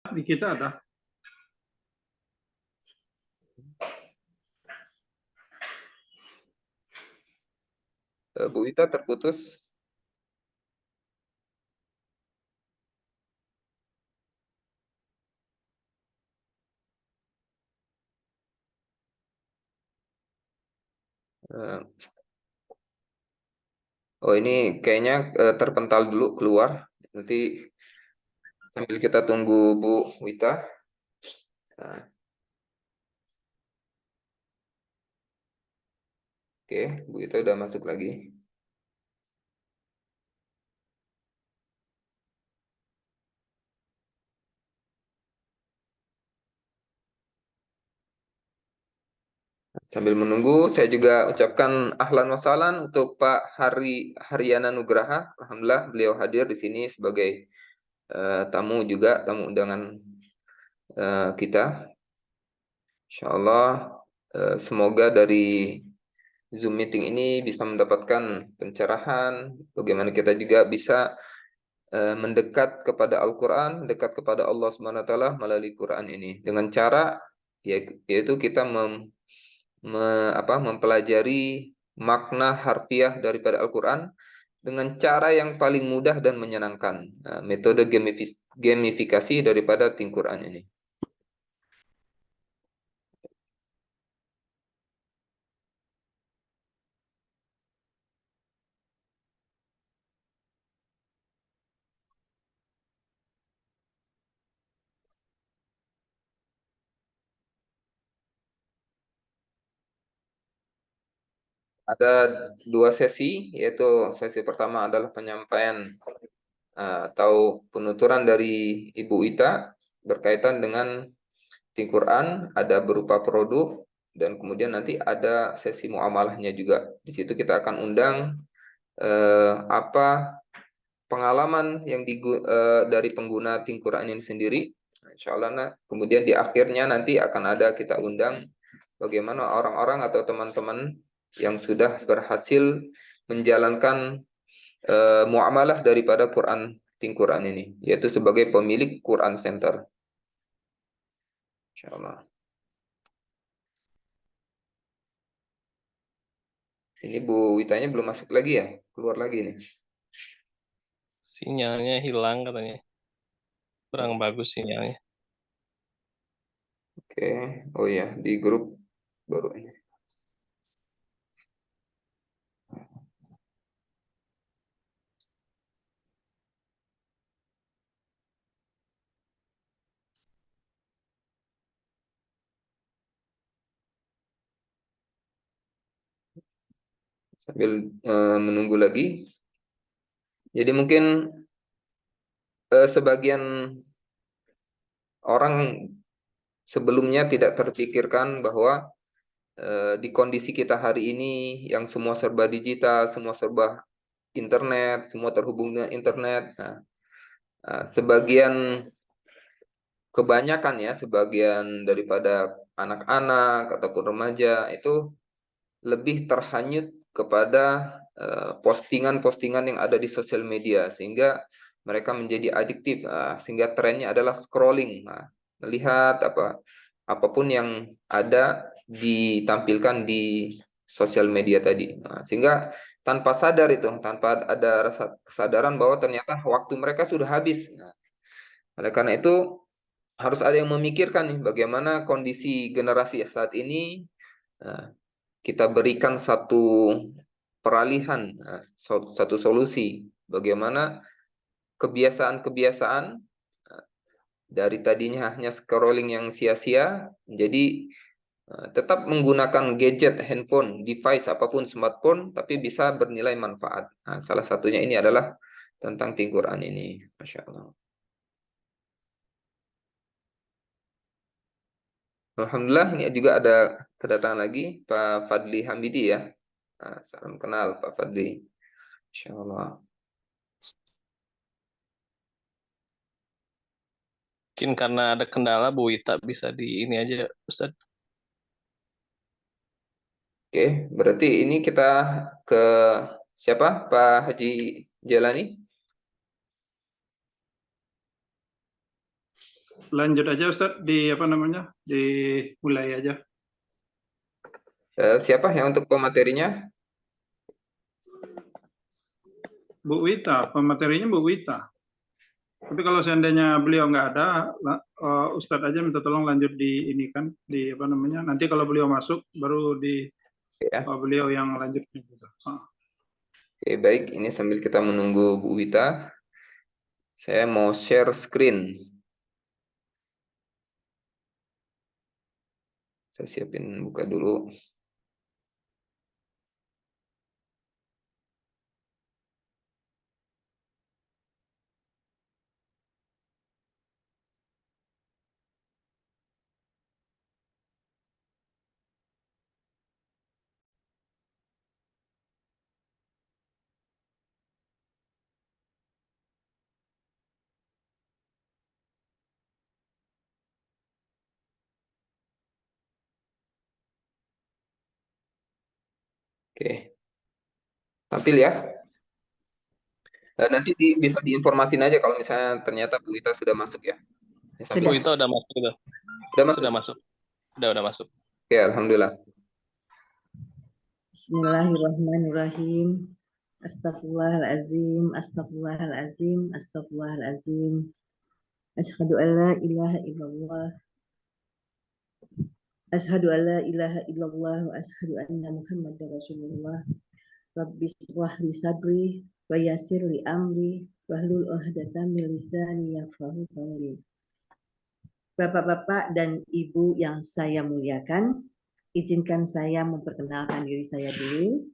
di kita ada. Bu Ita terputus. Oh ini kayaknya terpental dulu keluar. Nanti sambil kita tunggu Bu Wita. Nah, oke, Bu Wita udah masuk lagi. Sambil menunggu, saya juga ucapkan ahlan wa sahlan untuk Pak Haryana Nugraha. Alhamdulillah beliau hadir di sini sebagai tamu juga, tamu undangan kita. Insya Allah, semoga dari Zoom meeting ini bisa mendapatkan pencerahan, bagaimana kita juga bisa mendekat kepada Al-Quran, dekat kepada Allah Subhanahu Wa Taala melalui Quran ini. Dengan cara yaitu kita mempelajari makna harfiah daripada Al-Quran dengan cara yang paling mudah dan menyenangkan. Metode gamifikasi daripada Quran ini. Ada dua sesi, yaitu sesi pertama adalah penyampaian atau penuturan dari Ibu Ita berkaitan dengan Quran, ada berupa produk, dan kemudian nanti ada sesi muamalahnya juga. Di situ kita akan undang apa pengalaman yang dari pengguna Quran ini sendiri. Insya Allah, kemudian di akhirnya nanti akan ada kita undang bagaimana orang-orang atau teman-teman yang sudah berhasil menjalankan muamalah daripada Quran ini, yaitu sebagai pemilik Quran Center. Insya Allah. Ini Bu Witanya belum masuk lagi ya? Keluar lagi nih. Sinyalnya hilang katanya. Kurang bagus sinyalnya. Oke. Oh ya, di grup baru ini. Sambil menunggu lagi. Jadi mungkin sebagian orang sebelumnya tidak terpikirkan bahwa di kondisi kita hari ini yang semua serba digital, semua serba internet, semua terhubung dengan internet. Nah, kebanyakan ya, sebagian daripada anak-anak ataupun remaja itu lebih terhanyut kepada postingan-postingan yang ada di sosial media, sehingga mereka menjadi adiktif, sehingga trennya adalah scrolling, melihat apapun yang ada ditampilkan di sosial media tadi, sehingga tanpa sadar itu, tanpa ada rasa kesadaran bahwa ternyata waktu mereka sudah habis. Oleh karena itu harus ada yang memikirkan nih bagaimana kondisi generasi saat ini, kita berikan satu peralihan, satu solusi bagaimana kebiasaan-kebiasaan dari tadinya hanya scrolling yang sia-sia menjadi tetap menggunakan gadget, handphone, device apapun, smartphone, tapi bisa bernilai manfaat. Nah, salah satunya ini adalah tentang Quran ini, Masya Allah. Alhamdulillah, ini juga ada kedatangan lagi Pak Fadli Hamidi ya. Nah, salam kenal Pak Fadli. Insya Allah. Mungkin karena ada kendala Bu Wita bisa di ini aja Ustaz. Oke, berarti ini kita ke siapa? Pak Haji Jalani? lanjut aja Ustadz di apa namanya, dimulai aja. Siapa yang untuk pematerinya? Bu Wita, pematerinya Bu Wita. Tapi kalau seandainya beliau nggak ada, Ustadz aja minta tolong lanjut di ini kan, di apa namanya. Nanti kalau beliau masuk, baru di Ya. beliau yang lanjut. Oke, baik. Ini sambil kita menunggu Bu Wita, saya mau share screen. Saya siapin buka dulu. Oke, tampil ya. Nanti bisa diinformasin aja kalau misalnya ternyata Bu Wita sudah masuk ya. Ya, Bu sambil Wita udah masuk, udah masuk. sudah masuk, udah masuk. Oke, alhamdulillah. Bismillahirrahmanirrahim. Astagfirullahalazim, astagfirullahalazim, astagfirullahalazim. Asyhadu an la ilaha illallah. Asyhadu an la ilaha illallah wa asyhadu anna Muhammadar Rasulullah. Rabbis shrah li sadri wa yassir li amri wahlul 'uqdatam min lisani yafqahu qawli. Bapak-bapak dan Ibu yang saya muliakan, izinkan saya memperkenalkan diri saya dulu.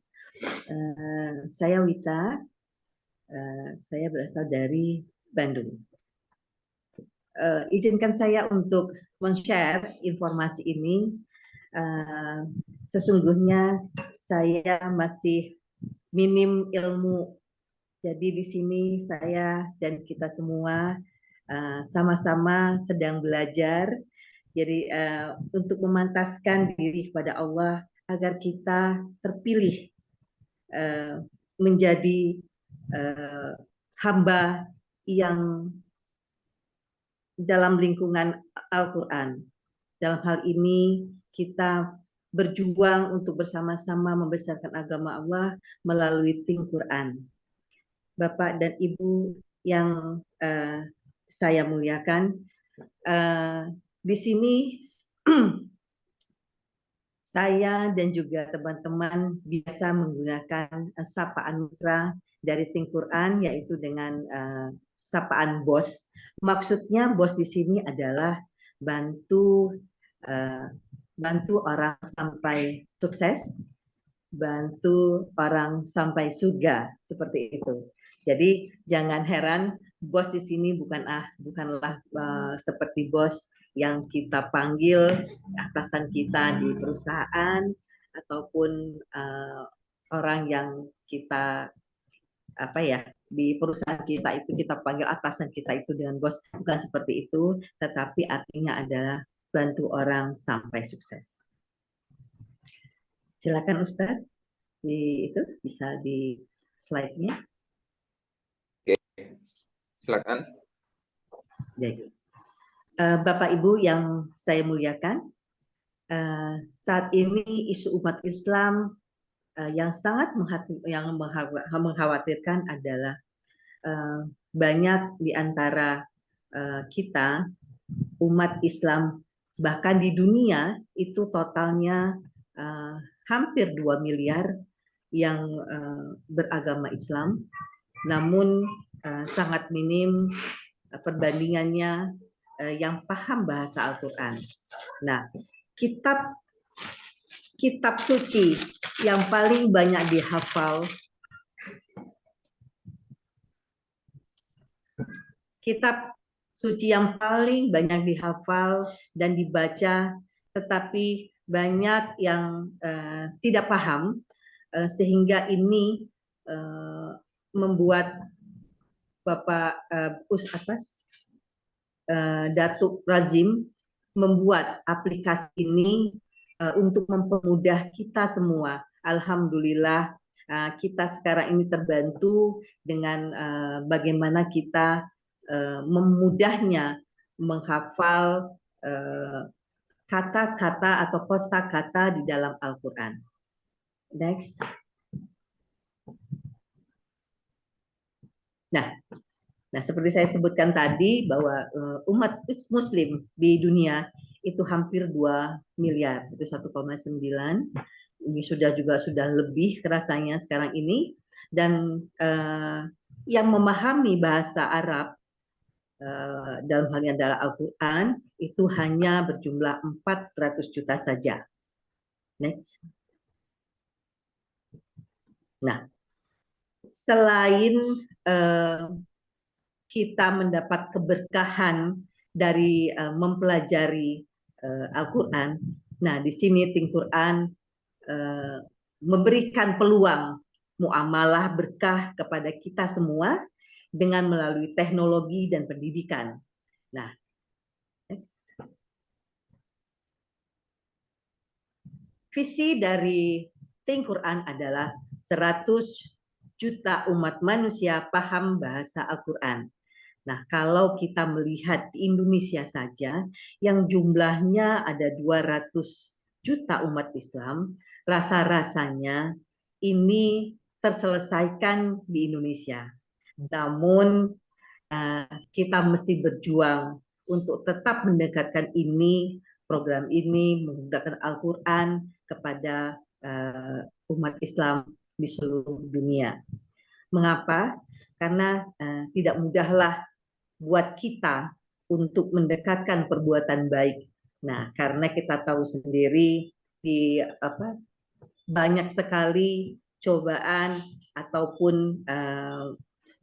Saya Wita, saya berasal dari Bandung. Izinkan saya untuk men-share informasi ini. Sesungguhnya saya masih minim ilmu, jadi di sini saya dan kita semua sama-sama sedang belajar. Jadi untuk memantaskan diri kepada Allah agar kita terpilih menjadi hamba yang dalam lingkungan Al-Quran. Dalam hal ini kita berjuang untuk bersama-sama membesarkan agama Allah melalui Tim Quran. Bapak dan Ibu yang saya muliakan, di sini saya dan juga teman-teman biasa menggunakan sapaan mesra dari Tim Quran, yaitu dengan sapaan bos. Maksudnya bos di sini adalah bantu orang sampai sukses, bantu orang sampai surga, seperti itu. Jadi jangan heran, bos di sini bukanlah seperti bos yang kita panggil atasan kita di perusahaan ataupun orang yang kita di perusahaan kita itu kita panggil atasan kita itu dengan bos, bukan seperti itu, tetapi artinya adalah bantu orang sampai sukses. Silakan Ustadz, itu bisa di slide-nya. Oke, silakan. Jadi, Bapak Ibu yang saya muliakan, saat ini isu umat Islam yang sangat mengkhawatirkan adalah banyak di antara kita umat Islam bahkan di dunia itu totalnya hampir 2 miliar yang beragama Islam, namun sangat minim perbandingannya yang paham bahasa Al-Quran. Nah, kitab suci yang paling banyak dihafal, kitab suci yang paling banyak dihafal dan dibaca, tetapi banyak yang tidak paham, sehingga ini membuat Bapak Datuk Razim membuat aplikasi ini untuk mempermudah kita semua. Alhamdulillah kita sekarang ini terbantu dengan bagaimana kita memudahnya menghafal kata-kata atau kosakata di dalam Al-Quran. Next. Nah, seperti saya sebutkan tadi bahwa umat Muslim di dunia itu hampir 2 miliar, itu 1,9. Ini sudah lebih kerasanya sekarang ini, dan yang memahami bahasa Arab dalam hal ini adalah Al-Quran itu hanya berjumlah 400 juta saja. Next. Nah, selain kita mendapat keberkahan dari mempelajari Al-Quran, nah di sini Think Quran memberikan peluang muamalah berkah kepada kita semua dengan melalui teknologi dan pendidikan. Nah, next. Visi dari Think Quran adalah 100 juta umat manusia paham bahasa Al-Quran. Nah, kalau kita melihat di Indonesia saja, yang jumlahnya ada 200 juta umat Islam, rasa-rasanya ini terselesaikan di Indonesia. Namun, kita mesti berjuang untuk tetap mendekatkan program ini, menggunakan Al-Quran kepada umat Islam di seluruh dunia. Mengapa? Karena tidak mudahlah buat kita untuk mendekatkan perbuatan baik. Nah, karena kita tahu sendiri banyak sekali cobaan ataupun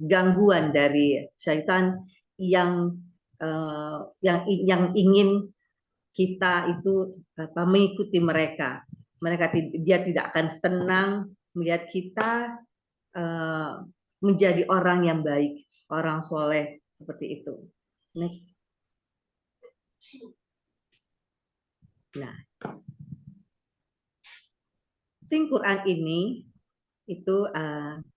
gangguan dari syaitan yang ingin kita itu mengikuti mereka. Dia tidak akan senang melihat kita menjadi orang yang baik, orang soleh seperti itu. Next. Nah, Think Quran ini itu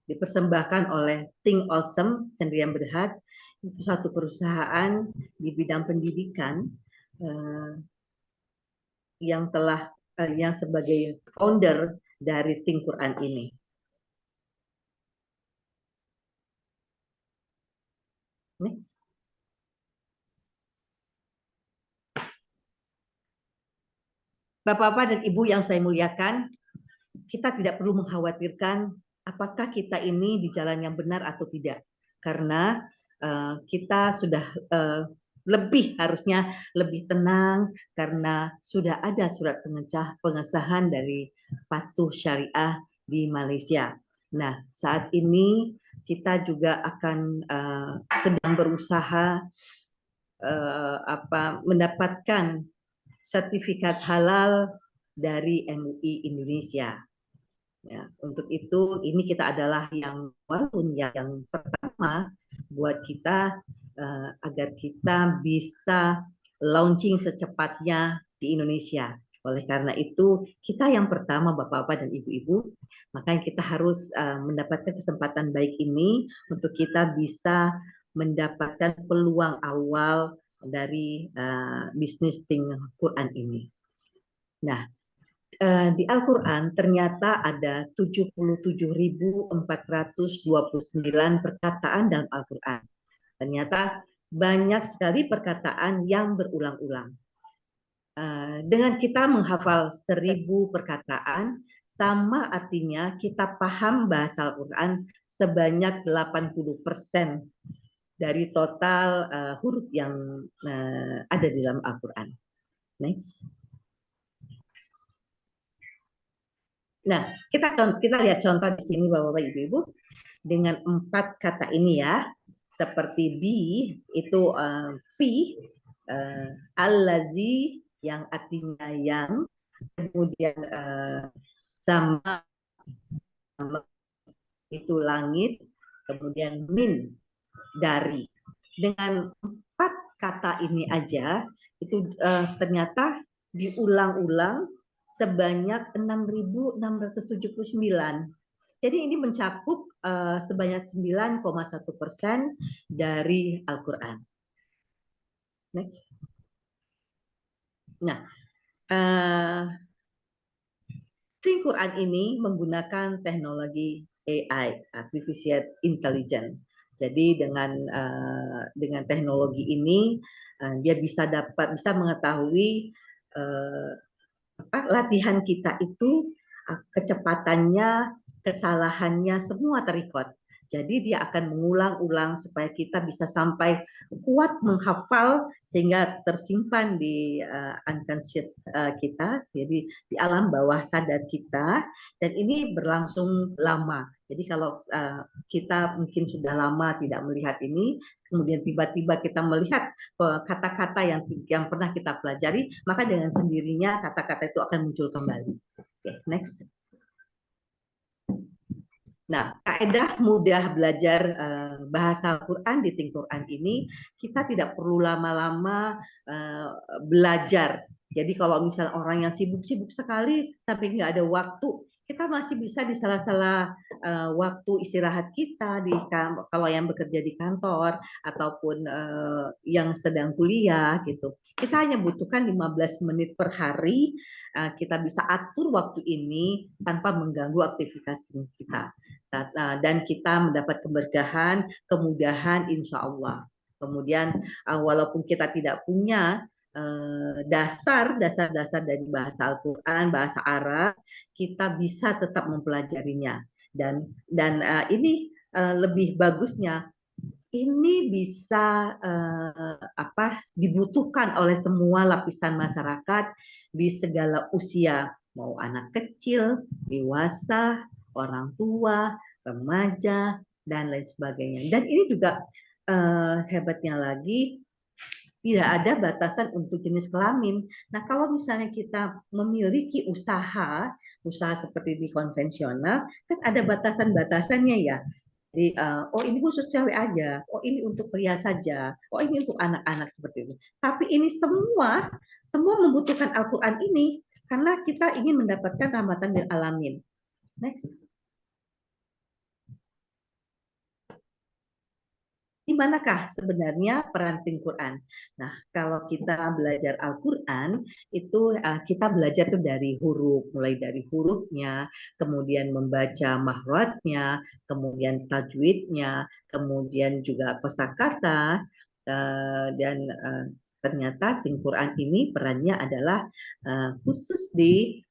dipersembahkan oleh Think Awesome Sendirian Berhad, itu satu perusahaan di bidang pendidikan yang sebagai founder dari Think Quran ini. Next. Bapak-bapak dan Ibu yang saya muliakan, kita tidak perlu mengkhawatirkan apakah kita ini di jalan yang benar atau tidak. Karena kita sudah harusnya lebih tenang karena sudah ada surat pengesahan dari Patuh Syariah di Malaysia. Nah, saat ini kita juga akan sedang berusaha mendapatkan sertifikat halal dari MUI Indonesia. Ya, untuk itu ini kita adalah yang pertama buat kita agar kita bisa launching secepatnya di Indonesia. Oleh karena itu kita yang pertama Bapak-bapak dan Ibu-ibu, makanya kita harus mendapatkan kesempatan baik ini untuk kita bisa mendapatkan peluang awal dari bisnis Think Quran ini. Nah, di Al-Quran ternyata ada 77.429 perkataan dalam Al-Quran. Ternyata banyak sekali perkataan yang berulang-ulang. Dengan kita menghafal 1.000 perkataan, sama artinya kita paham bahasa Al-Quran sebanyak 80% dari total huruf yang ada di dalam Al-Quran. Next. Nah, kita lihat contoh di sini Bapak-bapak Ibu-ibu dengan 4 kata ini ya. Seperti bi itu fi, allazi yang artinya yang, kemudian sama itu langit, kemudian min dari. Dengan 4 kata ini aja itu ternyata diulang-ulang sebanyak 6.679. Jadi ini mencakup sebanyak 9,1% dari Al-Quran. Next. Nah, eh, Think Quran ini menggunakan teknologi AI, Artificial Intelligence. Jadi dengan teknologi ini dia bisa mengetahui latihan kita itu kecepatannya, kesalahannya semua terrecord. Jadi dia akan mengulang-ulang supaya kita bisa sampai kuat menghafal sehingga tersimpan di unconscious kita, jadi di alam bawah sadar kita, dan ini berlangsung lama. Jadi kalau kita mungkin sudah lama tidak melihat ini, kemudian tiba-tiba kita melihat kata-kata yang pernah kita pelajari, maka dengan sendirinya kata-kata itu akan muncul kembali. Oke, next. Nah, kaidah mudah belajar bahasa Al-Quran di Think Quran ini, kita tidak perlu lama-lama belajar. Jadi kalau misal orang yang sibuk-sibuk sekali sampai nggak ada waktu, kita masih bisa di sela-sela waktu istirahat kita kalau yang bekerja di kantor ataupun yang sedang kuliah gitu. Kita hanya butuhkan 15 menit per hari, kita bisa atur waktu ini tanpa mengganggu aktivitas kita. Dan kita mendapat keberkahan, kemudahan insya Allah. Kemudian walaupun kita tidak punya dasar dari bahasa Al-Quran, bahasa Arab, kita bisa tetap mempelajarinya. Dan ini lebih bagusnya, ini bisa dibutuhkan oleh semua lapisan masyarakat di segala usia, mau anak kecil, dewasa, orang tua, remaja, dan lain sebagainya. Dan ini juga hebatnya lagi, tidak ada batasan untuk jenis kelamin. Nah, kalau misalnya kita memiliki usaha seperti di konvensional, kan ada batasan-batasannya ya. Jadi, oh ini khusus cewek aja, oh ini untuk pria saja, oh ini untuk anak-anak seperti itu. Tapi ini semua membutuhkan Al-Quran ini, karena kita ingin mendapatkan rahmatan lil alamin. Next. Di manakah sebenarnya peran Think Quran? Nah, kalau kita belajar Al-Quran, itu kita belajar tuh dari huruf, mulai dari hurufnya, kemudian membaca makhratnya, kemudian tajwidnya, kemudian juga kosakata, dan ternyata Think Quran ini perannya adalah khusus di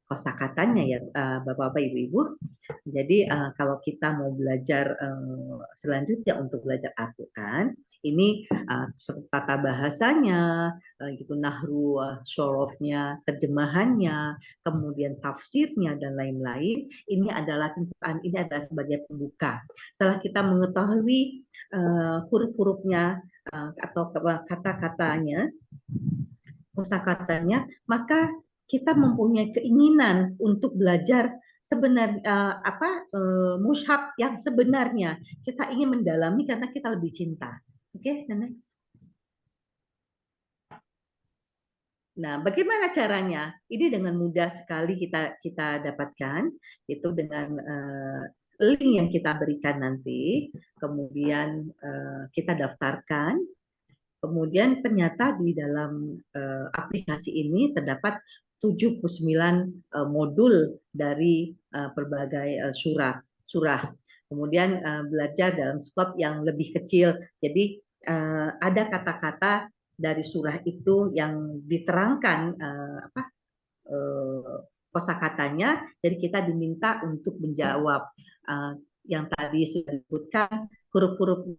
kosakatanya ya, Bapak-bapak, Ibu-ibu. Jadi kalau kita mau belajar selanjutnya untuk belajar Al-Quran, ini tata bahasanya, gitu, nahru, syarafnya, terjemahannya, kemudian tafsirnya dan lain-lain. Ini adalah Al-Quran, ini adalah sebagai pembuka. Setelah kita mengetahui huruf-hurufnya atau kata-katanya, kosakatanya, maka kita mempunyai keinginan untuk belajar sebenarnya mushaf yang sebenarnya. Kita ingin mendalami karena kita lebih cinta. Oke, next. Nah, bagaimana caranya? Ini dengan mudah sekali kita dapatkan, itu dengan link yang kita berikan nanti, kemudian kita daftarkan. Kemudian ternyata di dalam aplikasi ini terdapat 79 modul dari berbagai surah. Kemudian belajar dalam skop yang lebih kecil. Jadi ada kata-kata dari surah itu yang diterangkan kosakatanya. Jadi kita diminta untuk menjawab yang tadi sudah disebutkan huruf-huruf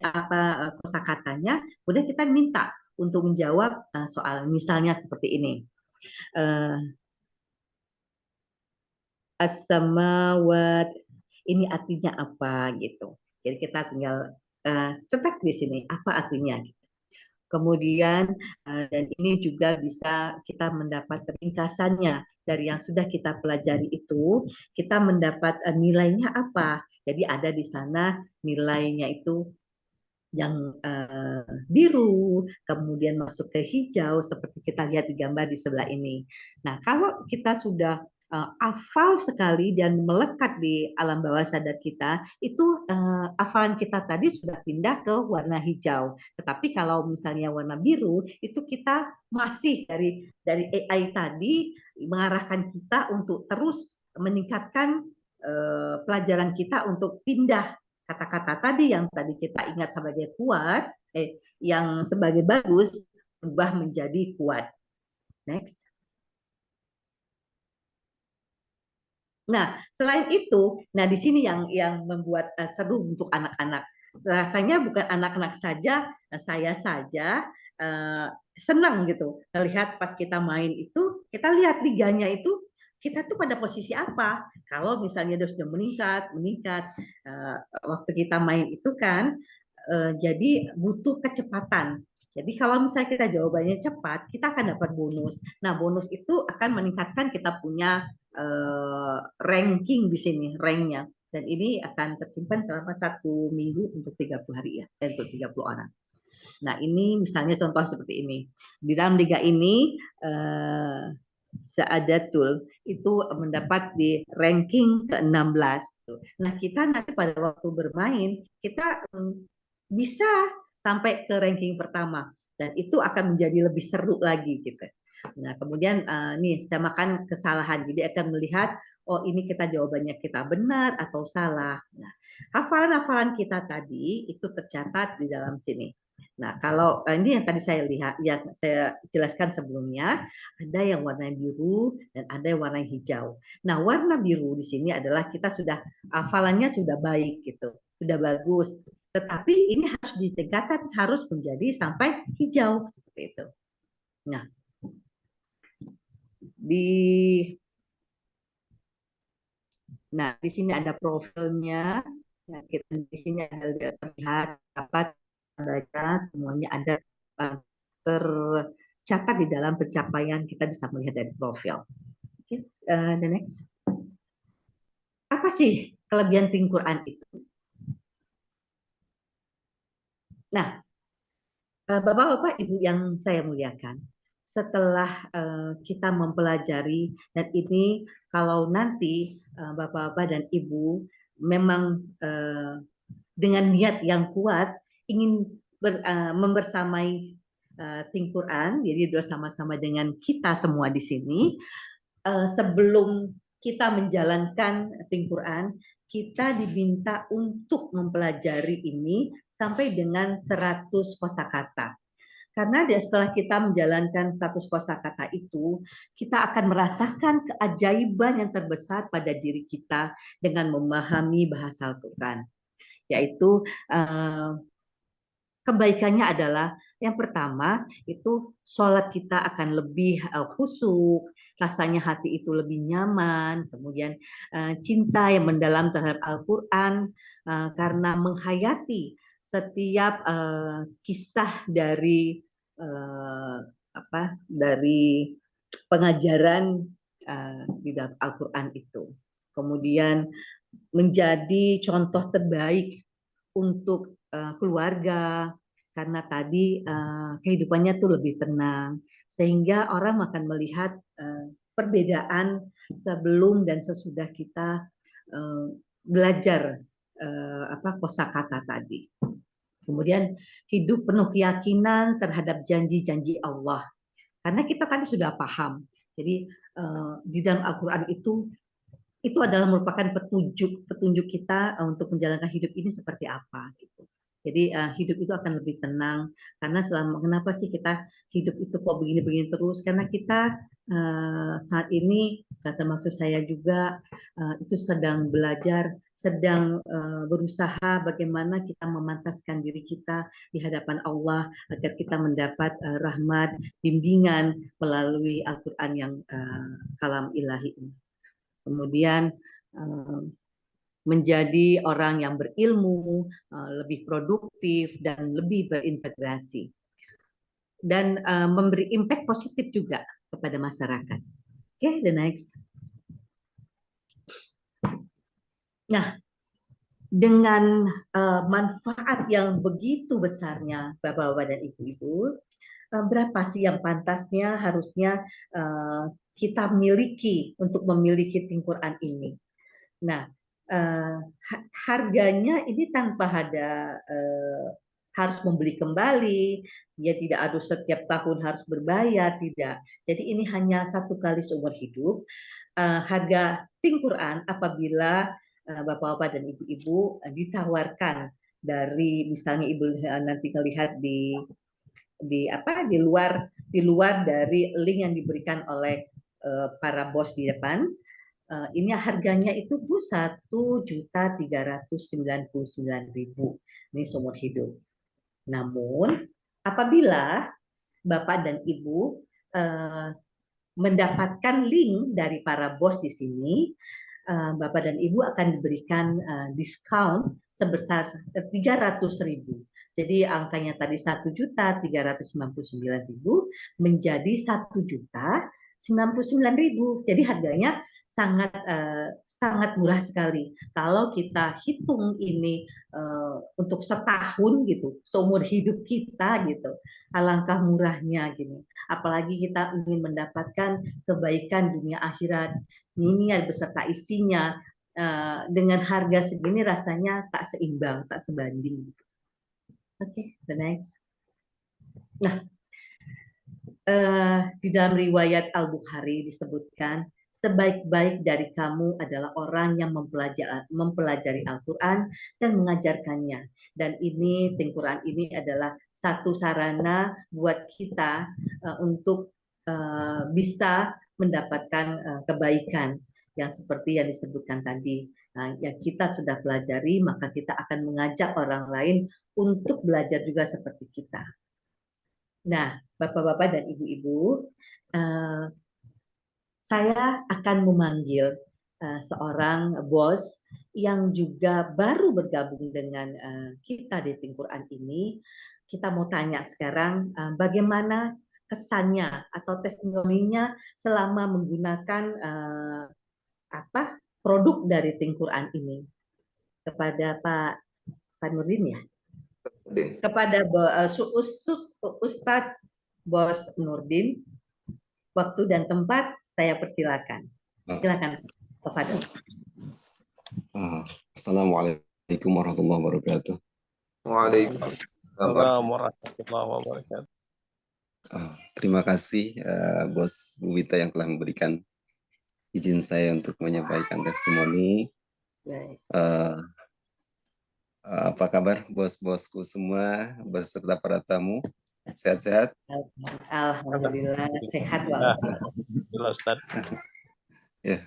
kosakatanya, kemudian kita minta untuk menjawab soal misalnya seperti ini. As-samawat, ini artinya apa gitu. Jadi kita tinggal cetak di sini apa artinya. Kemudian dan ini juga bisa kita mendapat ringkasannya dari yang sudah kita pelajari itu, kita mendapat nilainya apa. Jadi ada di sana nilainya itu yang biru, kemudian masuk ke hijau seperti kita lihat di gambar di sebelah ini. Nah, kalau kita sudah hafal sekali dan melekat di alam bawah sadar kita, itu hafalan kita tadi sudah pindah ke warna hijau. Tetapi kalau misalnya warna biru, itu kita masih dari AI tadi mengarahkan kita untuk terus meningkatkan pelajaran kita untuk pindah kata-kata tadi yang tadi kita ingat sebagai kuat, yang sebagai bagus, berubah menjadi kuat. Next. Nah, selain itu, nah di sini yang membuat seru untuk anak-anak. Rasanya bukan anak-anak saja, saya saja senang gitu. Melihat pas kita main itu, kita lihat liganya itu, kita tuh pada posisi apa. Kalau misalnya dia sudah meningkat, waktu kita main itu kan, jadi butuh kecepatan. Jadi kalau misalnya kita jawabannya cepat, kita akan dapat bonus. Nah, bonus itu akan meningkatkan kita punya ranking di sini, ranknya. Dan ini akan tersimpan selama 1 minggu untuk 30 hari ya, untuk 30 orang. Nah, ini misalnya contoh seperti ini. Di dalam liga ini Saadatul itu mendapat di ranking ke-16. Nah, kita nanti pada waktu bermain, kita bisa sampai ke ranking pertama. Dan itu akan menjadi lebih seru lagi gitu. Nah, kemudian nih samakan kesalahan. Jadi akan melihat, oh ini kita jawabannya kita benar atau salah. Nah, hafalan-hafalan kita tadi itu tercatat di dalam sini. Nah, kalau ini yang tadi saya lihat, yang saya jelaskan sebelumnya, ada yang warna biru dan ada yang warna hijau. Nah, warna biru di sini adalah kita sudah hafalannya sudah baik gitu, sudah bagus. Tetapi ini harus ditingkatkan, harus menjadi sampai hijau seperti itu. Nah, di sini ada profilnya. Nah, kita di sini ada terlihat dapat baca semuanya ada tercatat di dalam pencapaian, kita bisa melihat dari profil. Okay, the next. Apa sih kelebihan Think Quran itu? Nah, Bapak-bapak, Ibu yang saya muliakan, setelah kita mempelajari, dan ini kalau nanti Bapak-bapak dan Ibu memang dengan niat yang kuat ingin membersamai Think Quran, jadi bersama-sama dengan kita semua di sini, sebelum kita menjalankan Think Quran, kita diminta untuk mempelajari ini sampai dengan 100 kosakata. Karena setelah kita menjalankan 100 kosakata itu, kita akan merasakan keajaiban yang terbesar pada diri kita dengan memahami bahasa Al-Quran. Yaitu kebaikannya adalah yang pertama itu sholat kita akan lebih khusyuk, rasanya hati itu lebih nyaman, kemudian cinta yang mendalam terhadap Al-Quran karena menghayati setiap kisah dari dari pengajaran di dalam Al-Quran itu. Kemudian menjadi contoh terbaik untuk keluarga, karena tadi kehidupannya tuh lebih tenang, sehingga orang akan melihat perbedaan sebelum dan sesudah kita belajar kosakata tadi. Kemudian hidup penuh keyakinan terhadap janji-janji Allah, karena kita tadi sudah paham. Jadi di dalam Al-Quran itu adalah merupakan petunjuk kita untuk menjalankan hidup ini seperti apa gitu. Jadi hidup itu akan lebih tenang, karena kenapa sih kita hidup itu kok begini-begini terus? Karena kita saat ini, termasuk saya juga, itu sedang belajar, sedang berusaha bagaimana kita memantaskan diri kita di hadapan Allah agar kita mendapat rahmat, bimbingan melalui Al-Quran yang kalam ilahi ini. Kemudian menjadi orang yang berilmu, lebih produktif, dan lebih berintegrasi. Dan memberi impact positif juga kepada masyarakat. Oke, the next. Nah, dengan manfaat yang begitu besarnya Bapak-bapak dan Ibu-ibu, berapa sih yang pantasnya harusnya kita miliki untuk memiliki Think Quran ini. Nah, harganya ini tanpa ada harus membeli kembali, ya tidak ada setiap tahun harus berbayar, tidak. Jadi ini hanya satu kali seumur hidup. Harga Think Quran apabila bapak-bapak dan ibu-ibu ditawarkan dari misalnya ibu nanti melihat di luar dari link yang diberikan oleh para bos di depan. Ini harganya itu Bu 1.399.000 ini seumur hidup. Namun apabila Bapak dan Ibu mendapatkan link dari para bos di sini, Bapak dan Ibu akan diberikan diskon sebesar 300.000. Jadi angkanya tadi 1.399.000 menjadi 1.099.000. Jadi harganya sangat murah sekali. Kalau kita hitung ini untuk setahun gitu, seumur hidup kita gitu, alangkah murahnya gini. Apalagi kita ingin mendapatkan kebaikan dunia akhirat, ini beserta isinya dengan harga segini rasanya tak seimbang, tak sebanding. Oke, the next. Nah, di dalam riwayat Al-Bukhari disebutkan sebaik-baik dari kamu adalah orang yang mempelajari Al-Quran dan mengajarkannya. Dan ini, Think Quran ini adalah satu sarana buat kita untuk bisa mendapatkan kebaikan yang seperti yang disebutkan tadi. Nah, yang kita sudah pelajari, maka kita akan mengajak orang lain untuk belajar juga seperti kita. Nah, Bapak-bapak dan Ibu-ibu, saya akan memanggil seorang bos yang juga baru bergabung dengan kita di Think Quran ini. Kita mau tanya sekarang bagaimana kesannya atau testimoninya selama menggunakan produk dari Think Quran ini. Kepada Pak Nurdin ya? Kepada Ustadz Bos Nurdin, waktu dan tempat saya persilakan. Silakan kepada. Assalamualaikum warahmatullahi wabarakatuh. Waalaikumsalam warahmatullahi wabarakatuh. Terima kasih Bos Bu Wita yang telah memberikan izin saya untuk menyampaikan testimoni. Apa kabar bos-bosku semua beserta para tamu? Sehat-sehat? Alhamdulillah sehat walafiat. Alhamdulillah Ustaz. Ya.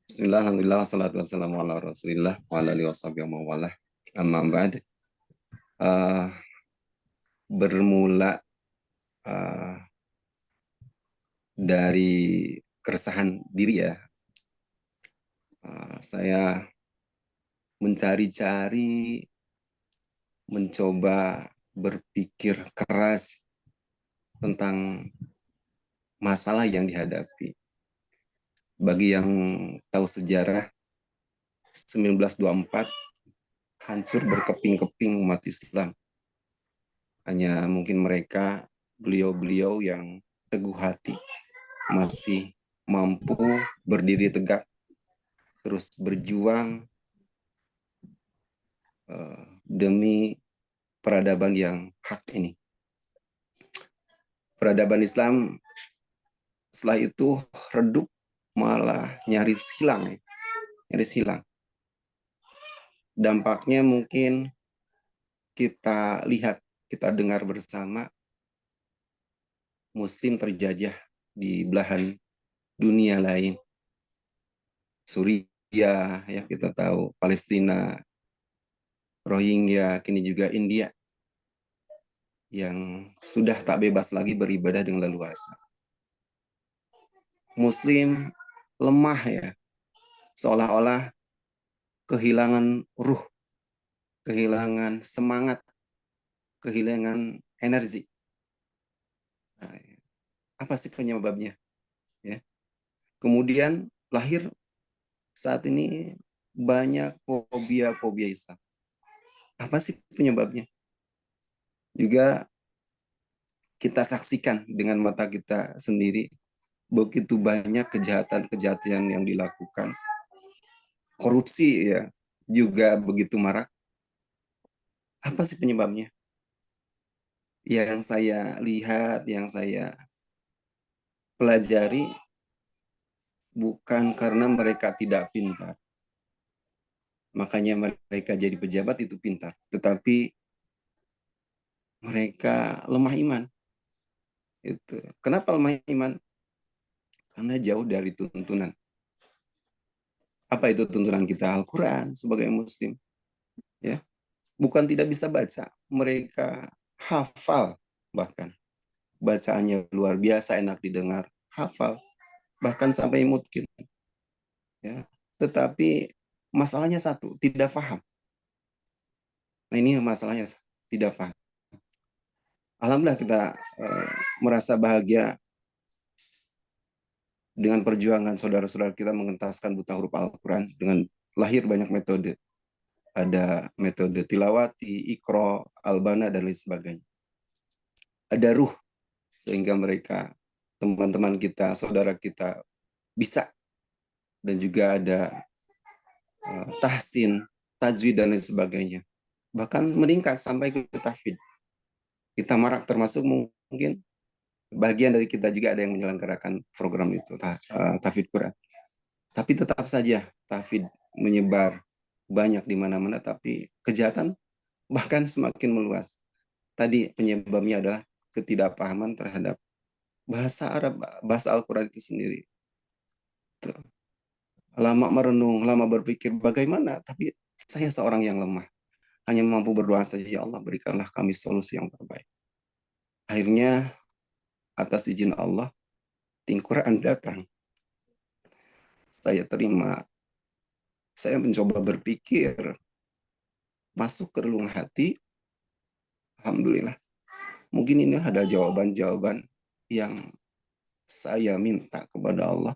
Bismillah, alhamdulillah, wassalatu wassalamu ala rasulillah wa ala alihi washabihi wa mawalah. Amma ba'd. Bermula dari keresahan diri ya. Saya mencari-cari, mencoba berpikir keras tentang masalah yang dihadapi. Bagi yang tahu sejarah, 1924 hancur berkeping-keping umat Islam. Hanya mungkin mereka, beliau-beliau yang teguh hati, masih mampu berdiri tegak, terus berjuang demi peradaban yang hak ini. Peradaban Islam setelah itu redup, malah nyaris hilang. Dampaknya mungkin kita lihat, kita dengar bersama, Muslim terjajah di belahan dunia lain. Suriah, ya kita tahu, Palestina, Rohingya, kini juga India, yang sudah tak bebas lagi beribadah dengan leluasa. Muslim lemah ya, seolah-olah kehilangan ruh, kehilangan semangat, kehilangan energi. Nah, apa sih penyebabnya? Ya. Kemudian lahir saat ini banyak fobia Islam. Apa sih penyebabnya? Juga kita saksikan dengan mata kita sendiri, begitu banyak kejahatan-kejahatan yang dilakukan. Korupsi ya juga begitu marak. Apa sih penyebabnya? Yang saya lihat, yang saya pelajari, bukan karena mereka tidak pintar. Makanya mereka jadi pejabat itu pintar. Tetapi mereka lemah iman. Itu. Kenapa lemah iman? Karena jauh dari tuntunan. Apa itu tuntunan kita? Al-Quran sebagai muslim. Ya, bukan tidak bisa baca. Mereka hafal bahkan. Bacaannya luar biasa, enak didengar. Hafal. Bahkan sampai mungkin. Ya. Tetapi masalahnya satu, tidak paham. Nah ini masalahnya, tidak paham. Alhamdulillah kita merasa bahagia dengan perjuangan saudara-saudara kita mengentaskan buta huruf Al-Quran dengan lahir banyak metode. Ada metode tilawati, ikro, albana, dan lain sebagainya. Ada ruh, sehingga mereka, teman-teman kita, saudara kita, bisa. Dan juga ada tahsin, tajwid, dan lain sebagainya. Bahkan meningkat sampai ke tahfidz. Kita marak termasuk mungkin bagian dari kita juga ada yang menyelenggarakan program itu, tahfidz Quran. Tapi tetap saja tahfidz menyebar banyak di mana-mana, tapi kejahatan bahkan semakin meluas. Tadi penyebabnya adalah ketidakpahaman terhadap bahasa Arab, bahasa Al-Quran itu sendiri. Lama merenung, lama berpikir bagaimana, tapi saya seorang yang lemah. Hanya mampu berdoa saja, ya Allah berikanlah kami solusi yang terbaik. Akhirnya atas izin Allah, Quran datang. Saya terima. Saya mencoba berpikir, masuk ke relung hati. Alhamdulillah. Mungkin ini ada jawaban-jawaban yang saya minta kepada Allah.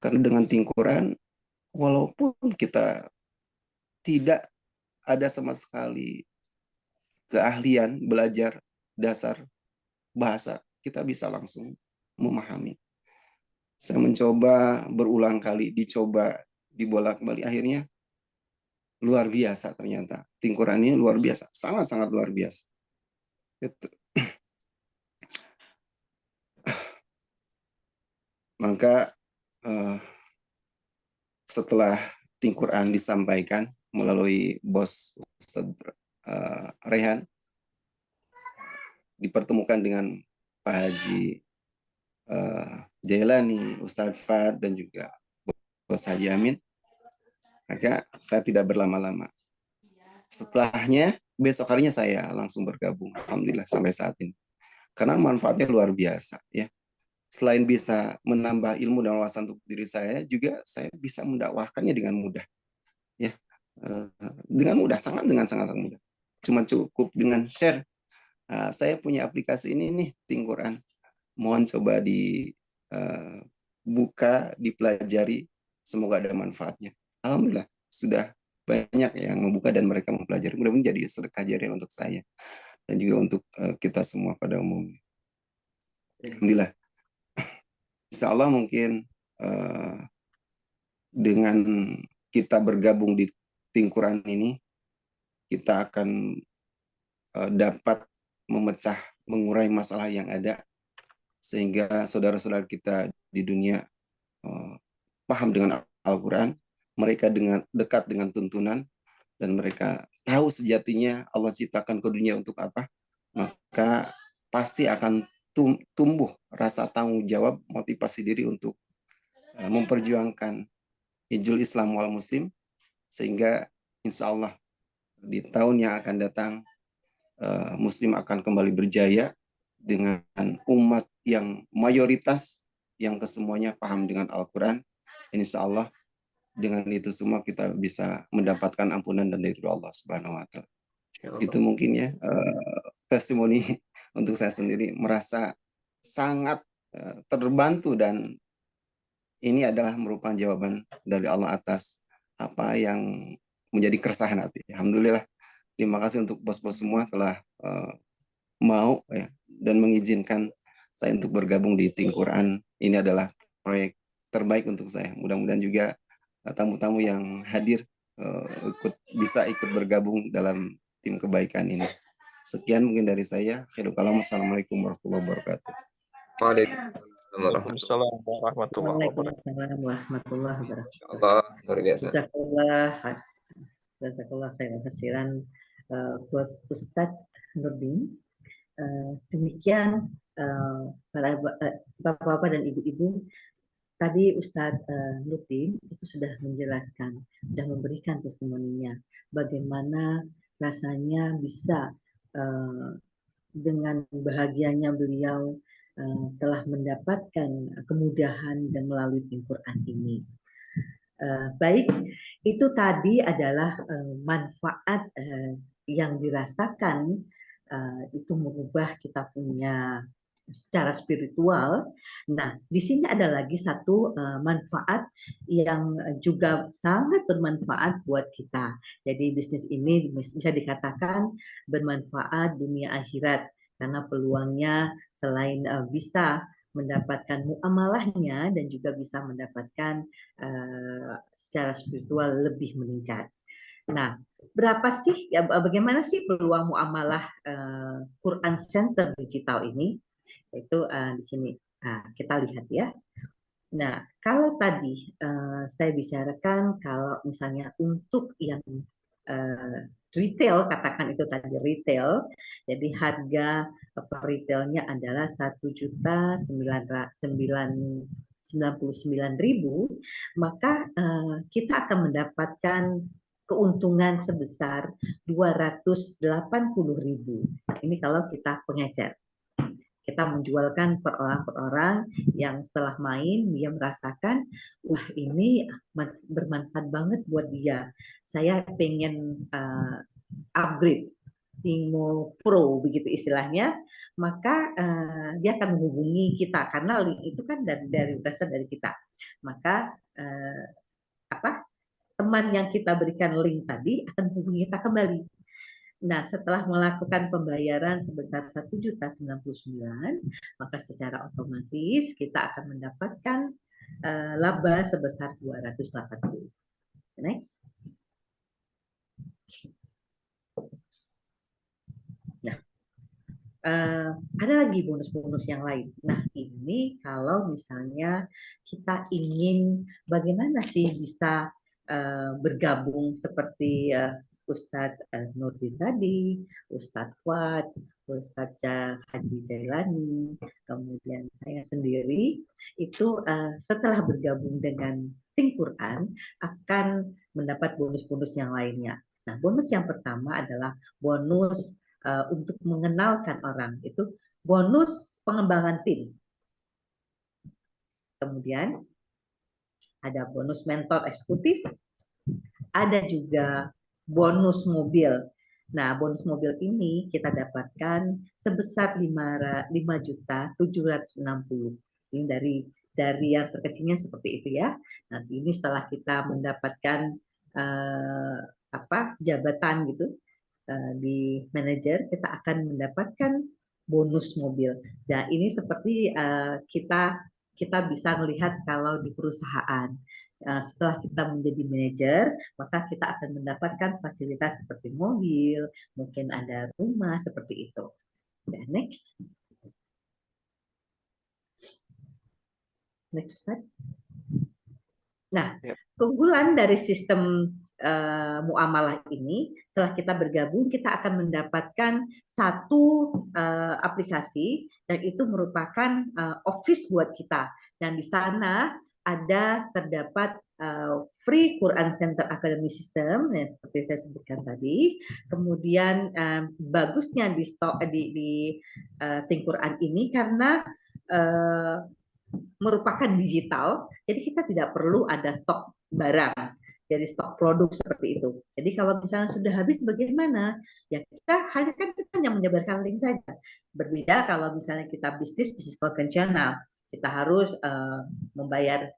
Karena dengan Quran, walaupun kita tidak ada sama sekali keahlian belajar dasar bahasa, kita bisa langsung memahami. Saya mencoba berulang kali, dicoba, dibolak-balik, akhirnya luar biasa ternyata. Quran ini luar biasa, sangat-sangat luar biasa. Gitu. Maka setelah Quran disampaikan melalui bos Ustaz Rehan, dipertemukan dengan Pak Haji Jailani, Ustaz Fad, dan juga Bos Haji Amin, maka saya tidak berlama-lama. Setelahnya, besok harinya saya langsung bergabung. Alhamdulillah sampai saat ini. Karena manfaatnya luar biasa. Ya. Selain bisa menambah ilmu dan wawasan untuk diri saya, juga saya bisa mendakwahkannya dengan mudah. Ya. Dengan mudah, sangat mudah. Cuma cukup dengan share. Saya punya aplikasi ini nih, Quran. Mohon coba dibuka, dipelajari. Semoga ada manfaatnya. Alhamdulillah, sudah banyak yang membuka dan mereka mempelajari. Mudah-mudahan jadi sedekah jariah untuk saya. Dan juga untuk kita semua pada umumnya. Alhamdulillah. Insya Allah mungkin dengan kita bergabung di Quran ini, kita akan dapat memecah, mengurai masalah yang ada, sehingga saudara-saudara kita di dunia paham dengan Al-Quran, mereka dekat dengan tuntunan, dan mereka tahu sejatinya Allah ciptakan ke dunia untuk apa, maka pasti akan tumbuh rasa tanggung jawab, motivasi diri untuk memperjuangkan hijul Islam wal Muslim, sehingga insya Allah di tahun yang akan datang Muslim akan kembali berjaya dengan umat yang mayoritas yang kesemuanya paham dengan Al-Quran. Insya Allah dengan itu semua kita bisa mendapatkan ampunan dan dari Allah Subhanahu Wa Taala. Itu mungkin ya testimoni untuk saya sendiri, merasa sangat terbantu, dan ini adalah merupakan jawaban dari Allah atas apa yang menjadi keresahan hati. Alhamdulillah. Terima kasih untuk bos-bos semua telah mau dan mengizinkan saya untuk bergabung di Think Quran. Ini adalah proyek terbaik untuk saya. Mudah-mudahan juga tamu-tamu yang hadir bisa ikut bergabung dalam tim kebaikan ini. Sekian mungkin dari saya. Assalamualaikum warahmatullahi wabarakatuh. Waalaikumsalam warahmatullahi wabarakatuh. Waalaikumsalam warahmatullahi wabarakatuh. Allah, luar biasa. Jazakallah khairan katsiran, Ustadz Nurdin. Demikian para bapak-bapak dan ibu-ibu, tadi Ustadz Nurdin itu sudah menjelaskan, sudah memberikan testimoninya bagaimana rasanya bisa dengan bahagianya beliau telah mendapatkan kemudahan dan melalui Quran ini. Baik, itu tadi adalah manfaat yang dirasakan, itu mengubah kita punya secara spiritual. Nah, di sini ada lagi satu manfaat yang juga sangat bermanfaat buat kita. Jadi bisnis ini bisa dikatakan bermanfaat dunia akhirat, karena peluangnya selain bisa mendapatkan muamalahnya dan juga bisa mendapatkan secara spiritual lebih meningkat. Nah, bagaimana sih peluang muamalah Quran Center Digital ini? Itu di sini kita lihat ya. Nah, kalau tadi saya bicarakan kalau misalnya untuk yang retail, katakan itu tadi retail, jadi harga per retailnya adalah 1.999.000, maka kita akan mendapatkan keuntungan sebesar 280.000. Nah, ini kalau kita pengecer. Kita menjualkan per orang yang setelah main dia merasakan, wah ini bermanfaat banget buat dia. Saya pengen upgrade Timo Pro begitu istilahnya, maka dia akan menghubungi kita karena link itu kan berasal dari kita. Maka teman yang kita berikan link tadi akan menghubungi kita kembali. Nah, setelah melakukan pembayaran sebesar 1.099.000, maka secara otomatis kita akan mendapatkan laba sebesar 280. Next. Nah, ada lagi bonus-bonus yang lain. Nah, ini kalau misalnya kita ingin bagaimana sih bisa bergabung seperti Ustadz Nurdin tadi, Ustadz Fuad, Ustadz Haji Jailani, kemudian saya sendiri, itu setelah bergabung dengan Think Quran akan mendapat bonus-bonus yang lainnya. Nah, bonus yang pertama adalah bonus untuk mengenalkan orang, itu bonus pengembangan tim. Kemudian ada bonus mentor eksekutif, ada juga bonus mobil. Nah, bonus mobil ini kita dapatkan sebesar 5.760.000. Ini dari yang terkecilnya seperti itu ya. Nanti ini setelah kita mendapatkan jabatan gitu di manajer, kita akan mendapatkan bonus mobil. Nah, ini seperti kita bisa melihat kalau di perusahaan. Setelah kita menjadi manajer, maka kita akan mendapatkan fasilitas seperti mobil, mungkin ada rumah, seperti itu. Dan next. Next slide. Nah, keunggulan dari sistem muamalah ini, setelah kita bergabung, kita akan mendapatkan satu aplikasi, dan itu merupakan office buat kita. Dan di sana terdapat free Quran Center Academy System, yang seperti saya sebutkan tadi. Kemudian bagusnya di Think Quran ini karena merupakan digital, jadi kita tidak perlu ada stok barang, dari stok produk seperti itu. Jadi kalau misalnya sudah habis bagaimana? Ya kita hanya menyebarkan link saja. Berbeda kalau misalnya kita bisnis konvensional, kita harus membayar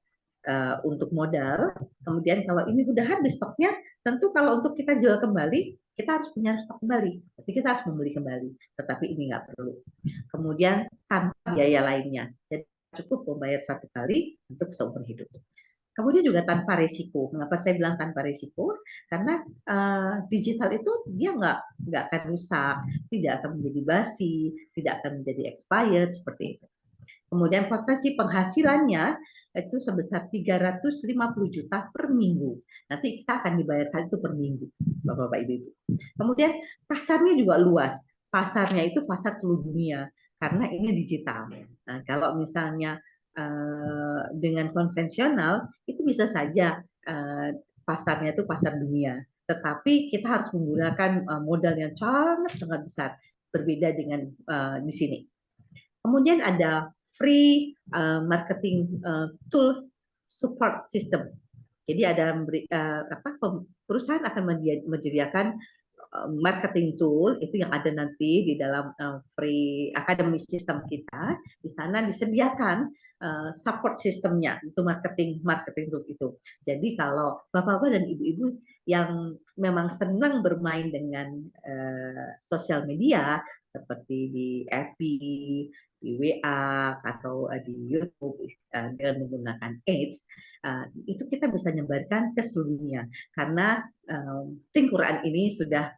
untuk modal. Kemudian kalau ini sudah habis stoknya, tentu kalau untuk kita jual kembali, kita harus punya stok kembali, tapi kita harus membeli kembali. Tetapi ini nggak perlu. Kemudian tanpa biaya lainnya, jadi cukup membayar satu kali untuk seumur hidup. Kemudian juga tanpa resiko. Mengapa saya bilang tanpa resiko? Karena digital itu dia nggak akan rusak, tidak akan menjadi basi, tidak akan menjadi expired seperti itu. Kemudian potensi penghasilannya itu sebesar 350 juta per minggu. Nanti kita akan dibayarkan itu per minggu, Bapak-Bapak Ibu. Kemudian pasarnya juga luas. Pasarnya itu pasar seluruh dunia karena ini digital. Nah, kalau misalnya dengan konvensional itu bisa saja pasarnya itu pasar dunia, tetapi kita harus menggunakan modal yang sangat besar, berbeda dengan di sini. Kemudian ada free marketing tool support system. Jadi ada perusahaan akan menyediakan marketing tool itu yang ada nanti di dalam free academy system kita. Di sana disediakan support sistemnya itu marketing tool itu. Jadi kalau bapak-bapak dan ibu-ibu yang memang senang bermain dengan sosial media seperti di FB, di WA atau di YouTube dengan menggunakan Ads, itu kita bisa nyebarkan ke seluruh dunia karena Think Quran ini sudah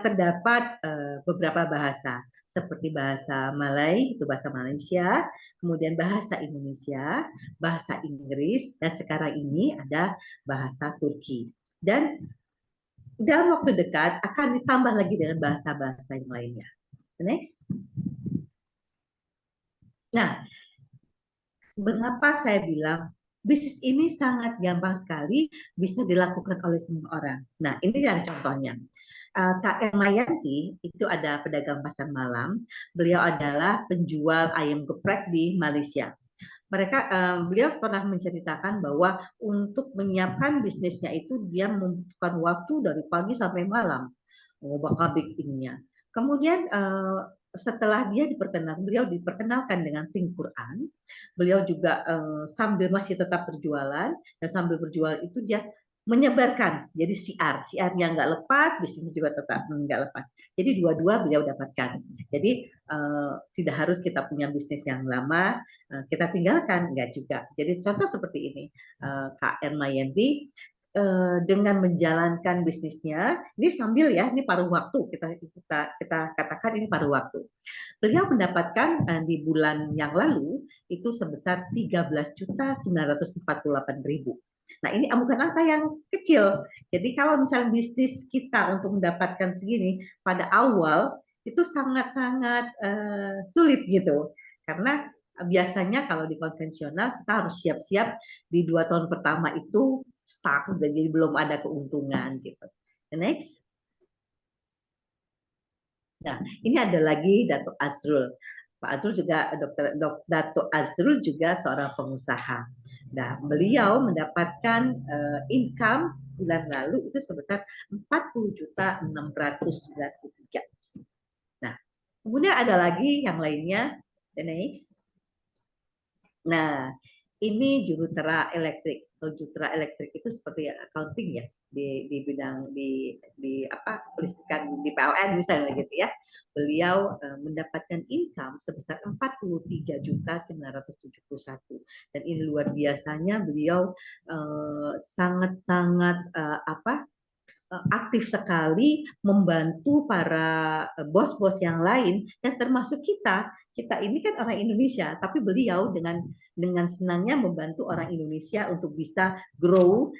terdapat beberapa bahasa seperti bahasa Malay, itu bahasa Malaysia, kemudian bahasa Indonesia, bahasa Inggris, dan sekarang ini ada bahasa Turki. Dan dalam waktu dekat akan ditambah lagi dengan bahasa-bahasa yang lainnya. Next. Nah, mengapa saya bilang bisnis ini sangat gampang sekali bisa dilakukan oleh semua orang. Nah, ini ada contohnya. Kak Mayanti itu ada pedagang pasar malam. Beliau adalah penjual ayam geprek di Malaysia. Beliau pernah menceritakan bahwa untuk menyiapkan bisnisnya itu dia membutuhkan waktu dari pagi sampai malam mengubah bikinnya. Kemudian setelah beliau diperkenalkan dengan Think Quran, beliau juga sambil masih tetap berjualan dan sambil berjualan itu dia menyebarkan jadi siarnya nggak lepas, bisnisnya juga tetap nggak lepas. Jadi dua-dua beliau dapatkan. Jadi tidak harus kita punya bisnis yang lama kita tinggalkan, nggak juga. Jadi contoh seperti ini, Kak Ermayanti dengan menjalankan bisnisnya, ini sambil ya, ini paruh waktu kita katakan ini paruh waktu. Beliau mendapatkan di bulan yang lalu itu sebesar 13.948.000. Nah, ini bukan angka yang kecil. Jadi kalau misalnya bisnis kita untuk mendapatkan segini pada awal itu sangat-sangat sulit gitu. Karena biasanya kalau di konvensional kita harus siap-siap di 2 tahun pertama itu stuck, jadi belum ada keuntungan gitu. Next. Nah, ini ada lagi Dato' Azrul. Pak Azrul juga Dato' Azrul juga seorang pengusaha. Nah, beliau mendapatkan income bulan lalu itu sebesar 40.693. Nah, kemudian ada lagi yang lainnya. The next. Nah, ini jurutera elektrik. Kalau jurutera elektrik itu seperti accounting ya di bidang di kelistrikan di PLN misalnya gitu ya. Beliau mendapatkan income sebesar 43.971 dan ini luar biasanya beliau sangat-sangat aktif sekali membantu para bos-bos yang lain dan termasuk kita ini kan orang Indonesia, tapi beliau dengan senangnya membantu orang Indonesia untuk bisa grow,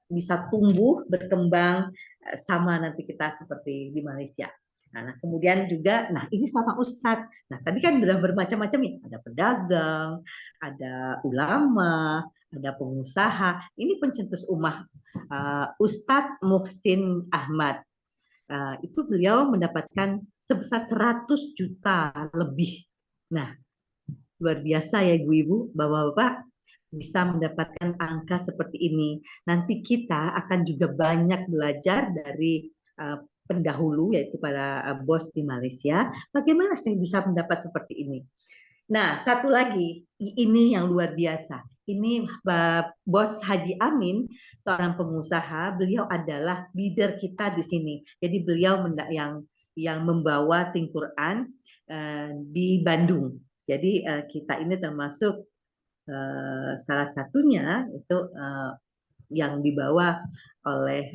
bisa tumbuh, berkembang sama nanti kita seperti di Malaysia. Nah, kemudian juga, ini sama Ustadz. Nah, tadi kan sudah bermacam-macam ya, ada pedagang, ada ulama, ada pengusaha. Ini pencetus ummah Ustadz Muhsin Ahmad. Itu beliau mendapatkan sebesar 100 juta lebih. Nah, luar biasa ya Ibu-Ibu, Bapak-Bapak bisa mendapatkan angka seperti ini. Nanti kita akan juga banyak belajar dari pendahulu, yaitu para bos di Malaysia, bagaimana sih bisa mendapat seperti ini. Nah, satu lagi, ini yang luar biasa. ini Bos Haji Amin, seorang pengusaha, beliau adalah leader kita di sini. Jadi beliau yang membawa Think Quran di Bandung. Jadi kita ini termasuk salah satunya itu yang dibawa oleh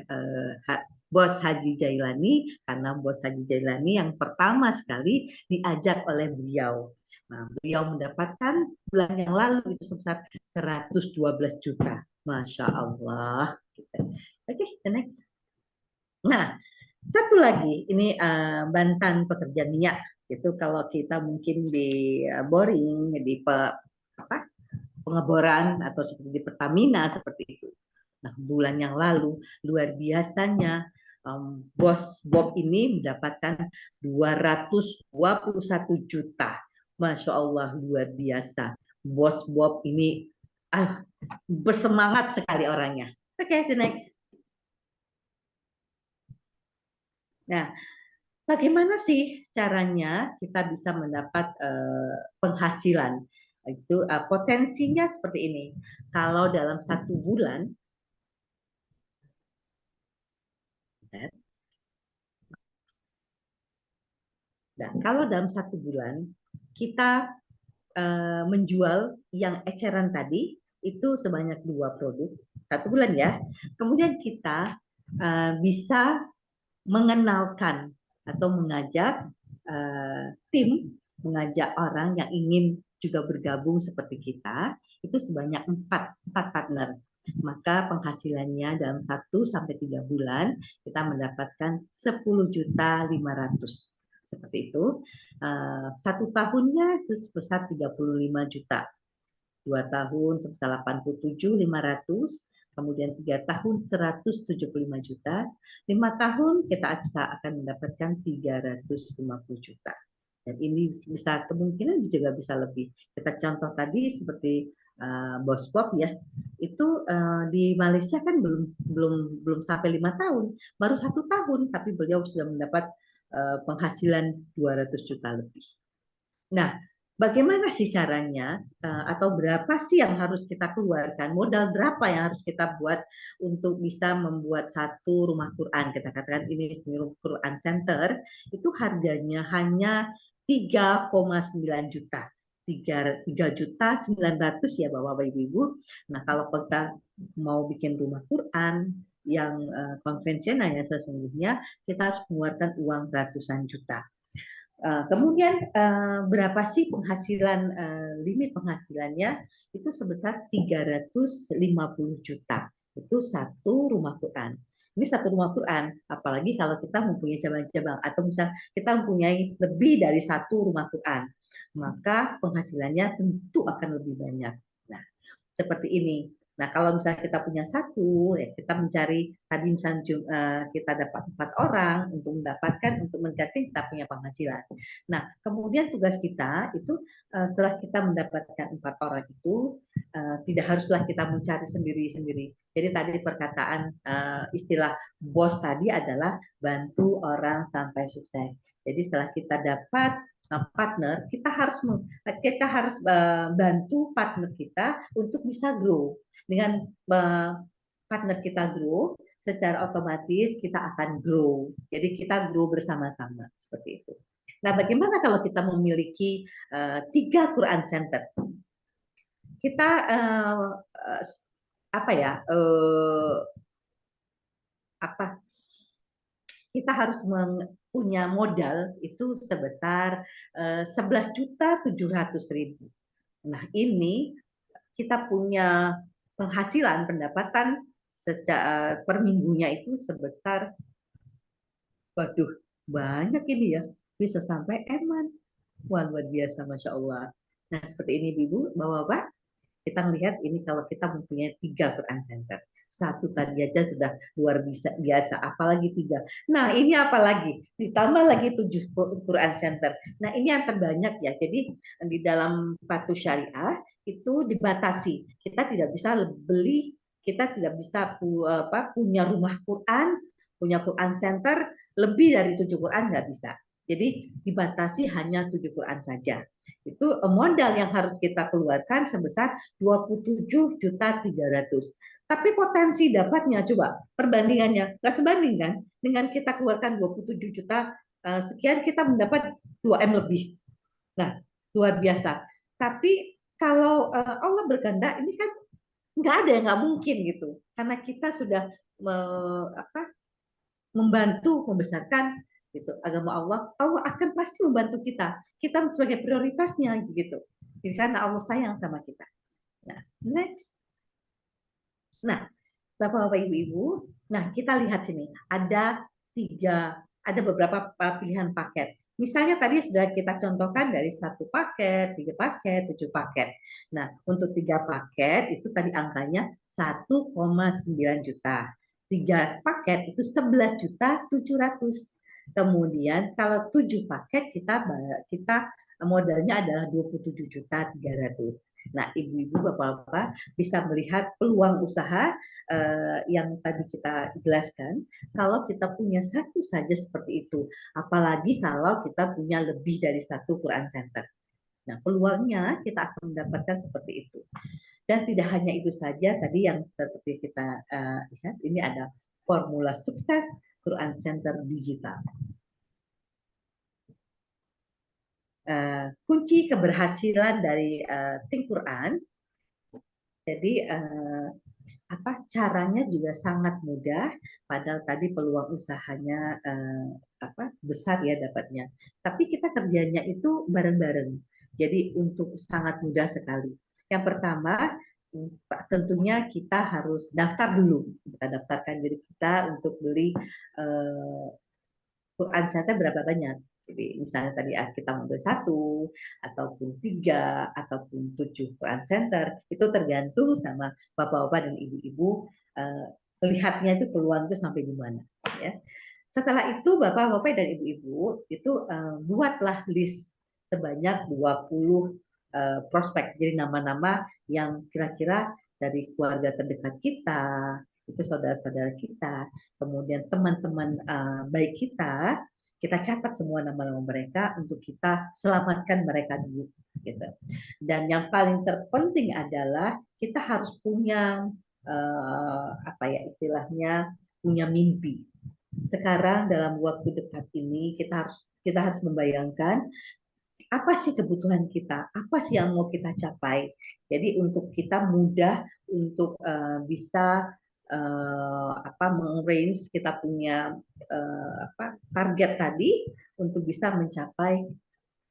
Bos Haji Jailani, karena Bos Haji Jailani yang pertama sekali diajak oleh beliau. Nah, beliau mendapatkan bulan yang lalu itu sebesar 112 juta. Masya Allah. Oke, the next. Nah, satu lagi, ini Bantan Pekerja Minyak. Itu kalau kita mungkin di boring, di pengeboran atau seperti di Pertamina seperti itu. Nah, bulan yang lalu luar biasanya Bos Bob ini mendapatkan 221 juta. Masya Allah, luar biasa. Bos Bob ini bersemangat sekali orangnya. Oke, the next. Nah, bagaimana sih caranya kita bisa mendapat penghasilan? Itu potensinya seperti ini. Kalau dalam 1 bulan, nah, kalau dalam 1 bulan kita menjual yang eceran tadi itu sebanyak 2 produk 1 bulan ya. Kemudian kita bisa mengenalkan atau mengajak tim, mengajak orang yang ingin juga bergabung seperti kita itu sebanyak 4 partner. Maka penghasilannya dalam 1 sampai 3 bulan kita mendapatkan 10.500.000. Seperti itu. 1 tahunnya itu sebesar 35 juta. 2 tahun sebesar 87.500, kemudian 3 tahun 175 juta, 5 tahun kita akan mendapatkan 350 juta. Dan ini bisa kemungkinan juga bisa lebih. Kita contoh tadi seperti Bos Bob ya, itu di Malaysia kan belum sampai 5 tahun, baru 1 tahun, tapi beliau sudah mendapat penghasilan 200 juta lebih. Nah, bagaimana sih caranya atau berapa sih yang harus kita keluarkan, modal berapa yang harus kita buat untuk bisa membuat 1 rumah Quran, kita katakan ini rumah Quran Center, itu harganya hanya 3,9 juta. 3.900.000 ya Bapak Ibu. Nah, kalau kita mau bikin rumah Quran yang konvensional ya sesungguhnya kita harus mengeluarkan uang ratusan juta. Kemudian berapa sih penghasilan limit penghasilannya itu sebesar 350 juta. Itu 1 rumah Quran. Ini 1 rumah Quran, apalagi kalau kita mempunyai cabang-cabang atau misal kita mempunyai lebih dari 1 rumah Quran, maka penghasilannya tentu akan lebih banyak. Nah, seperti ini. Nah, kalau misalnya kita punya 1, ya kita mencari tadi misalnya kita dapat 4 orang untuk mencapai kita punya penghasilan. Nah, kemudian tugas kita itu setelah kita mendapatkan 4 orang itu tidak haruslah kita mencari sendiri-sendiri. Jadi tadi perkataan istilah bos tadi adalah bantu orang sampai sukses. Jadi setelah kita dapat partner, kita harus bantu partner kita untuk bisa grow. Dengan partner kita grow, secara otomatis kita akan grow. Jadi kita grow bersama-sama seperti itu. Nah, bagaimana kalau kita memiliki 3 Quran Center? Kita kita harus punya modal itu sebesar 11.700.000. Nah, ini kita punya penghasilan pendapatan secara per minggunya itu sebesar, waduh, banyak ini ya, bisa sampai eman. Wah, luar biasa, Masya Allah. Nah, seperti ini Ibu, Bapak-Bapak, kita melihat ini kalau kita mempunyai 3 Quran Center. 1 tadi aja sudah luar biasa, apalagi 3. Nah, ini apalagi, ditambah lagi 7 Quran Center. Nah, ini yang terbanyak ya, jadi di dalam patuh syariah, itu dibatasi. Kita tidak bisa beli, kita tidak bisa punya rumah Quran, punya Quran Center lebih dari 7 Quran nggak bisa. Jadi dibatasi hanya 7 Quran saja. Itu modal yang harus kita keluarkan sebesar 27.300.000. Tapi potensi dapatnya coba perbandingannya nggak sebanding kan dengan kita keluarkan 27 juta sekian kita mendapat 2M lebih. Nah, luar biasa. Tapi kalau Allah berkehendak ini kan nggak ada yang nggak mungkin gitu. Karena kita sudah membantu membesarkan gitu agama Allah, Allah akan pasti membantu kita. Kita sebagai prioritasnya gitu. Jadi karena Allah sayang sama kita. Nah, next. Nah, Bapak-bapak, Ibu-ibu, nah kita lihat sini ada beberapa pilihan paket. Misalnya tadi sudah kita contohkan dari 1 paket, 3 paket, 7 paket. Nah, untuk 3 paket itu tadi angkanya 1,9 juta. 3 paket itu 11.700.000. Kemudian kalau 7 paket kita modalnya adalah 27.300.000. Nah, ibu-ibu, bapak-bapak bisa melihat peluang usaha yang tadi kita jelaskan. Kalau kita punya satu saja seperti itu, apalagi kalau kita punya lebih dari 1 Quran Center. Nah, peluangnya kita akan mendapatkan seperti itu. Dan tidak hanya itu saja, tadi yang seperti kita lihat, ini ada formula sukses Quran Center digital. Kunci keberhasilan dari Think Quran. Jadi caranya juga sangat mudah, padahal tadi peluang usahanya besar ya dapatnya. Tapi kita kerjanya itu bareng-bareng. Jadi untuk sangat mudah sekali. Yang pertama tentunya kita harus daftar dulu. Kita daftarkan diri kita untuk beli Quran Center berapa banyak. Jadi misalnya tadi kita ambil 1, ataupun 3, ataupun 7 Quran Center, itu tergantung sama bapak-bapak dan ibu-ibu lihatnya itu peluang itu sampai di mana. Ya. Setelah itu bapak-bapak dan ibu-ibu itu buatlah list sebanyak 20 prospek. Jadi nama-nama yang kira-kira dari keluarga terdekat kita, itu saudara-saudara kita, kemudian teman-teman baik kita catat semua nama-nama mereka untuk kita selamatkan mereka dulu gitu. Dan yang paling terpenting adalah kita harus punya istilahnya punya mimpi. Sekarang dalam waktu dekat ini kita harus membayangkan apa sih kebutuhan kita, apa sih yang mau kita capai. Jadi untuk kita mudah untuk bisa meng-range kita punya target tadi untuk bisa mencapai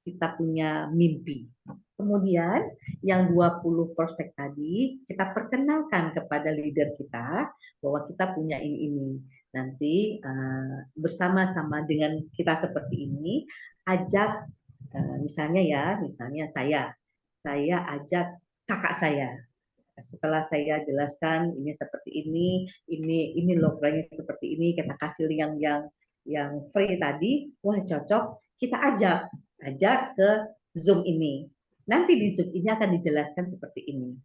kita punya mimpi. Kemudian yang 20 prospek tadi kita perkenalkan kepada leader kita bahwa kita punya ini. Nanti bersama-sama dengan kita seperti ini, ajak misalnya saya ajak kakak saya. Setelah saya jelaskan ini seperti ini logonya seperti ini, kita kasih link yang free tadi, wah cocok, kita ajak ke Zoom ini. Nanti di Zoom ini akan dijelaskan seperti ini.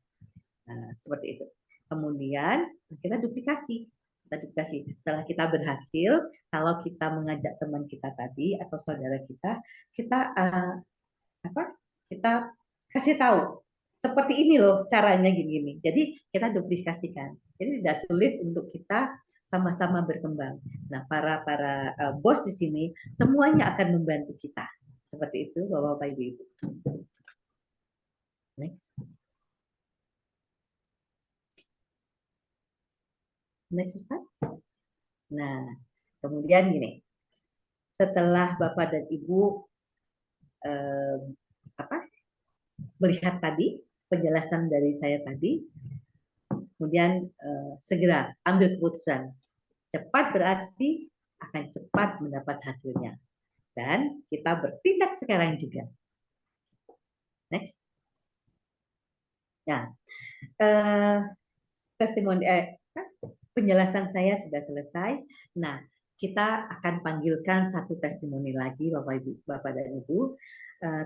Nah, seperti itu. Kemudian kita duplikasi. Setelah kita berhasil, kalau kita mengajak teman kita tadi atau saudara kita kasih tahu seperti ini loh caranya gini. Jadi kita duplikasikan. Jadi tidak sulit untuk kita sama-sama berkembang. Nah, para bos di sini semuanya akan membantu kita. Seperti itu, Bapak-bapak, Ibu-ibu. Next. Next, Ustaz. Nah, kemudian gini. Setelah Bapak dan Ibu melihat tadi penjelasan dari saya tadi, kemudian segera ambil keputusan. Cepat beraksi akan cepat mendapat hasilnya. Dan kita bertindak sekarang juga. Next. Nah, penjelasan saya sudah selesai. Nah, kita akan panggilkan satu testimoni lagi, Bapak dan Ibu.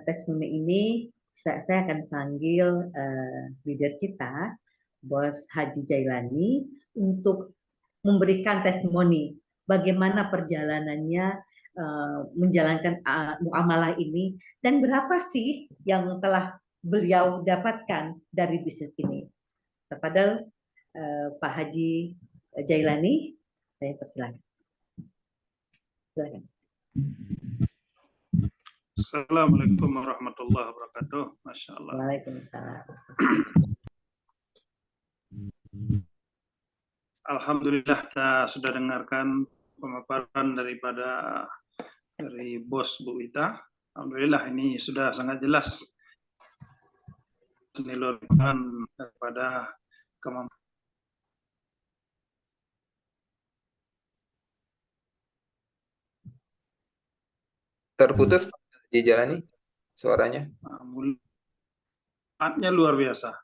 Testimoni ini saya akan panggil leader kita, Bos Haji Jailani, untuk memberikan testimoni bagaimana perjalanannya menjalankan muamalah ini, dan berapa sih yang telah beliau dapatkan dari bisnis ini. Kepada Pak Haji Jailani, saya persilakan. Silakan. Assalamualaikum warahmatullahi wabarakatuh. Masya Allah. Waalaikumsalam. Alhamdulillah kita sudah dengarkan pemaparan dari bos Bu Wita. Alhamdulillah ini sudah sangat jelas nilai daripada kemampuan. Terputus Dijalani suaranya. Manfaatnya luar biasa.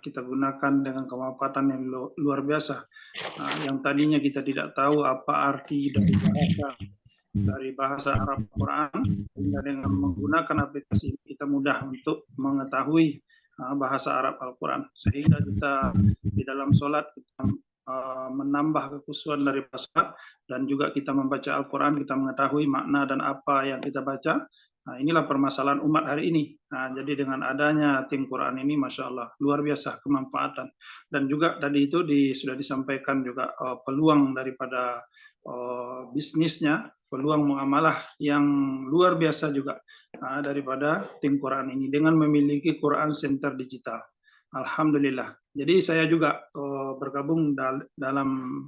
Kita gunakan dengan kemanfaatan yang luar biasa. Yang tadinya kita tidak tahu apa arti dari bahasa Arab Quran, sehingga dengan menggunakan aplikasi ini kita mudah untuk mengetahui bahasa Arab Al-Quran, sehingga kita di dalam sholat kita menambah kekhusyuan dari bahasa, dan juga kita membaca Al-Quran, kita mengetahui makna dan apa yang kita baca. Nah, inilah permasalahan umat hari ini. Nah, jadi dengan adanya tim Quran ini, Masya Allah, luar biasa kemanfaatan. Dan juga tadi itu sudah disampaikan juga peluang daripada bisnisnya, peluang muamalah yang luar biasa juga daripada tim Quran ini dengan memiliki Quran Center Digital. Alhamdulillah. Jadi saya juga bergabung dalam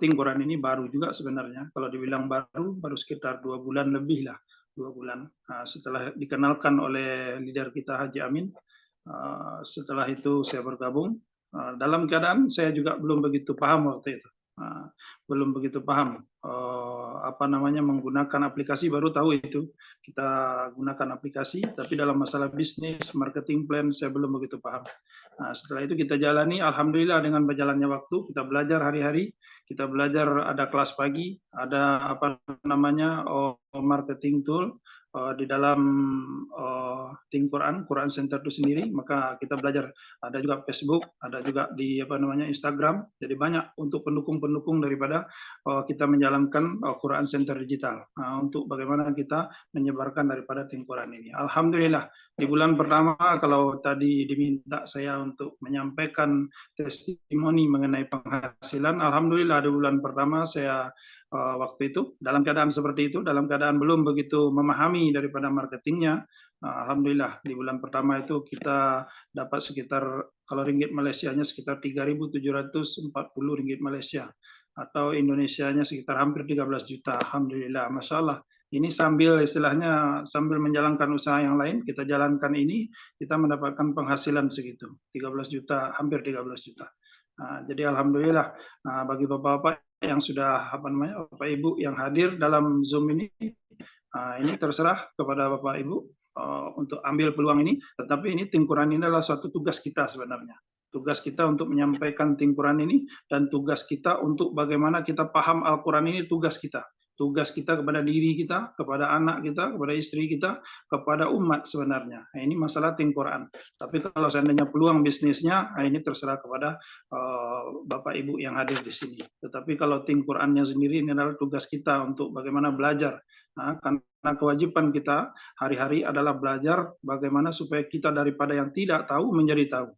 tim Quran ini baru juga sebenarnya. Kalau dibilang baru sekitar 2 bulan lebih lah. 2 bulan setelah dikenalkan oleh leader kita Haji Amin. Setelah itu saya bergabung. Dalam keadaan saya juga belum begitu paham waktu itu. Belum begitu paham menggunakan aplikasi, baru tahu itu kita gunakan aplikasi, tapi dalam masalah bisnis, marketing plan saya belum begitu paham. Setelah itu kita jalani, alhamdulillah dengan berjalannya waktu, kita belajar hari-hari, kita belajar, ada kelas pagi, ada marketing tool di dalam tim Quran Center itu sendiri, maka kita belajar, ada juga Facebook, ada juga di Instagram, jadi banyak untuk pendukung-pendukung daripada kita menjalankan Quran Center Digital untuk bagaimana kita menyebarkan daripada tim Quran ini. Alhamdulillah di bulan pertama, kalau tadi diminta saya untuk menyampaikan testimoni mengenai penghasilan, alhamdulillah di bulan pertama saya waktu itu dalam keadaan seperti itu, dalam keadaan belum begitu memahami daripada marketingnya. Alhamdulillah di bulan pertama itu kita dapat sekitar, kalau ringgit Malaysianya sekitar 3.740 ringgit Malaysia, atau Indonesianya sekitar hampir 13 juta. Alhamdulillah, Masya Allah. Ini sambil sambil menjalankan usaha yang lain, kita jalankan ini, kita mendapatkan penghasilan segitu, 13 juta, hampir 13 juta. Jadi alhamdulillah bagi bapak-bapak yang sudah Bapak Ibu yang hadir dalam Zoom ini terserah kepada Bapak Ibu untuk ambil peluang ini, tetapi ini tim Quran ini adalah suatu tugas kita sebenarnya. Tugas kita untuk menyampaikan tim Quran ini, dan tugas kita untuk bagaimana kita paham Al-Quran ini, tugas kita. Tugas kita kepada diri kita, kepada anak kita, kepada istri kita, kepada umat sebenarnya. Nah, ini masalah tim Quran. Tapi kalau seandainya peluang bisnisnya, ini terserah kepada Bapak Ibu yang hadir di sini. Tetapi kalau tim Qurannya sendiri, ini adalah tugas kita untuk bagaimana belajar. Karena kewajiban kita hari-hari adalah belajar bagaimana supaya kita daripada yang tidak tahu menjadi tahu.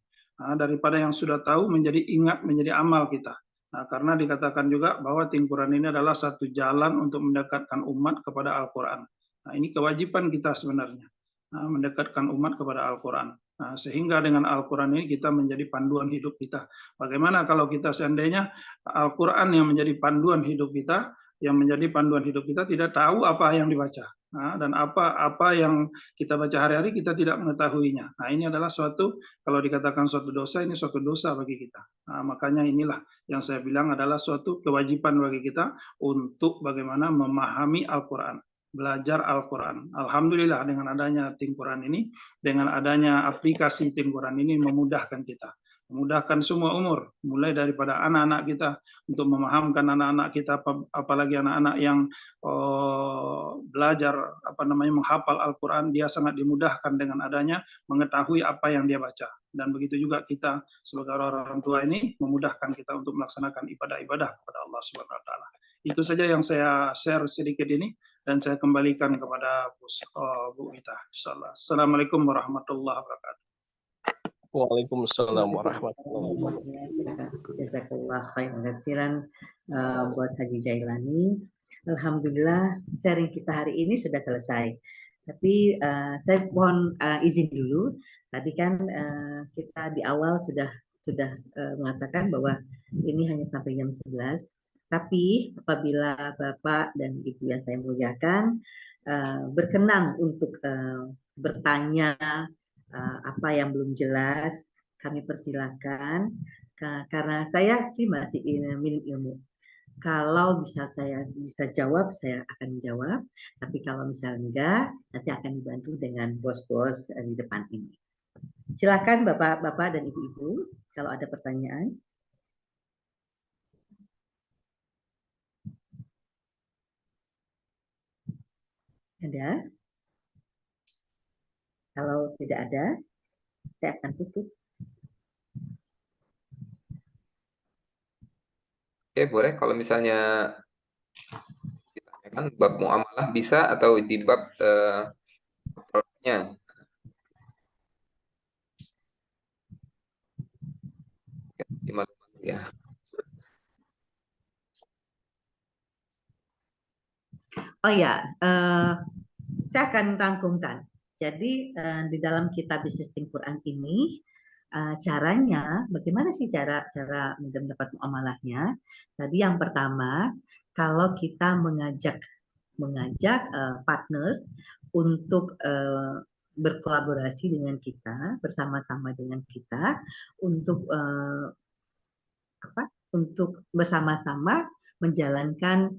Daripada yang sudah tahu menjadi ingat, menjadi amal kita. Karena dikatakan juga bahwa tim Quran ini adalah satu jalan untuk mendekatkan umat kepada Al-Quran. Ini kewajiban kita sebenarnya, mendekatkan umat kepada Al-Quran. Sehingga dengan Al-Quran ini kita menjadi panduan hidup kita. Bagaimana kalau kita seandainya Al-Quran yang menjadi panduan hidup kita, tidak tahu apa yang dibaca. Dan apa yang kita baca hari-hari kita tidak mengetahuinya. Ini adalah suatu, kalau dikatakan suatu dosa, ini suatu dosa bagi kita. Makanya inilah yang saya bilang adalah suatu kewajiban bagi kita untuk bagaimana memahami Al-Quran, belajar Al-Quran. Alhamdulillah dengan adanya tim Quran ini, dengan adanya aplikasi tim Quran ini memudahkan kita. Memudahkan semua umur, mulai daripada anak-anak kita untuk memahamkan anak-anak kita, apalagi anak-anak yang belajar menghafal Al-Quran, dia sangat dimudahkan dengan adanya mengetahui apa yang dia baca. Dan begitu juga kita sebagai orang tua ini memudahkan kita untuk melaksanakan ibadah-ibadah kepada Allah Subhanahu wa taala. Itu saja yang saya share sedikit ini, dan saya kembalikan kepada Bu Wita. Insyaallah. Assalamualaikum warahmatullahi wabarakatuh. Waalaikumsalam warahmatullahi wabarakatuh. Jazakallah khairan katsiran buat Haji Jailani. Alhamdulillah sharing kita hari ini sudah selesai. Tapi saya mohon izin dulu. Tadi kan kita di awal sudah mengatakan bahwa ini hanya sampai jam 11. Tapi apabila Bapak dan Ibu yang saya muliakan berkenan untuk bertanya apa yang belum jelas, kami persilakan. Karena saya sih masih minim ilmu. Kalau saya bisa jawab, saya akan jawab. Tapi kalau misalnya enggak, nanti akan dibantu dengan bos-bos di depan ini. Silakan Bapak-bapak dan Ibu-ibu, kalau ada pertanyaan. Ada? Kalau tidak ada, saya akan tutup. Oke, boleh kalau misalnya ditanyakan bab muamalah bisa atau di bab produknya. Ya. Oh ya, saya akan rangkumkan. Jadi di dalam kitab Bisnis Quran ini caranya, bagaimana sih cara mendapat muamalahnya? Tadi yang pertama, kalau kita mengajak partner untuk berkolaborasi dengan kita, bersama-sama dengan kita untuk untuk bersama-sama menjalankan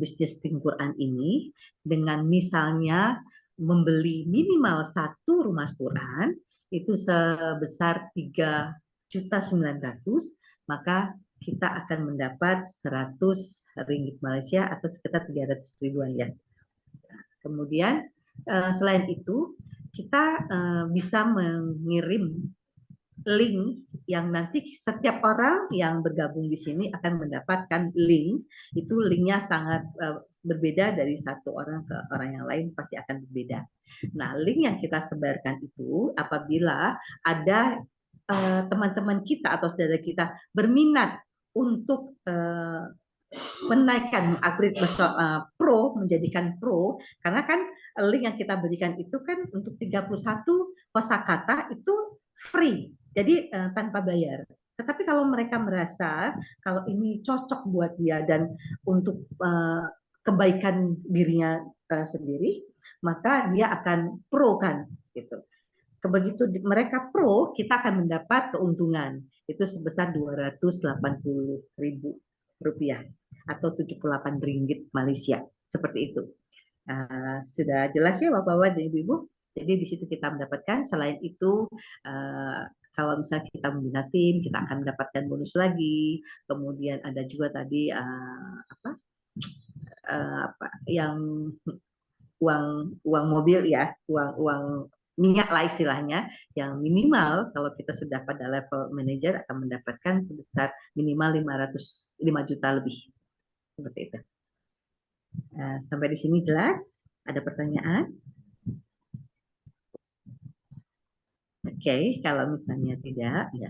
bisnis Quran ini dengan misalnya membeli minimal 1 rumah Quran itu sebesar 3.900.000, maka kita akan mendapat 100 ringgit Malaysia atau sekitar 300 ribuan ya. Kemudian selain itu kita bisa mengirim link yang nanti setiap orang yang bergabung di sini akan mendapatkan link. Itu linknya sangat berbeda dari satu orang ke orang yang lain, pasti akan berbeda. Nah, link yang kita sebarkan itu apabila ada teman-teman kita atau saudara kita berminat untuk menaikkan upgrade pro, menjadikan pro, karena kan link yang kita berikan itu kan untuk 31 kosakata itu free. Jadi tanpa bayar. Tetapi kalau mereka merasa kalau ini cocok buat dia dan untuk kebaikan dirinya sendiri, maka dia akan pro kan, gitu. Begitu mereka pro, kita akan mendapat keuntungan itu sebesar 280.000 rupiah atau 78 ringgit Malaysia, seperti itu. Sudah jelas ya Bapak-bapak dan Ibu-ibu. Jadi di situ kita mendapatkan. Selain itu kalau misalnya kita membina tim, kita akan mendapatkan bonus lagi. Kemudian ada juga tadi yang uang mobil ya, uang minyak lah istilahnya, yang minimal kalau kita sudah pada level manajer akan mendapatkan sebesar minimal 5 juta lebih. Seperti itu. Sampai di sini jelas? Ada pertanyaan? Oke, kalau misalnya tidak, ya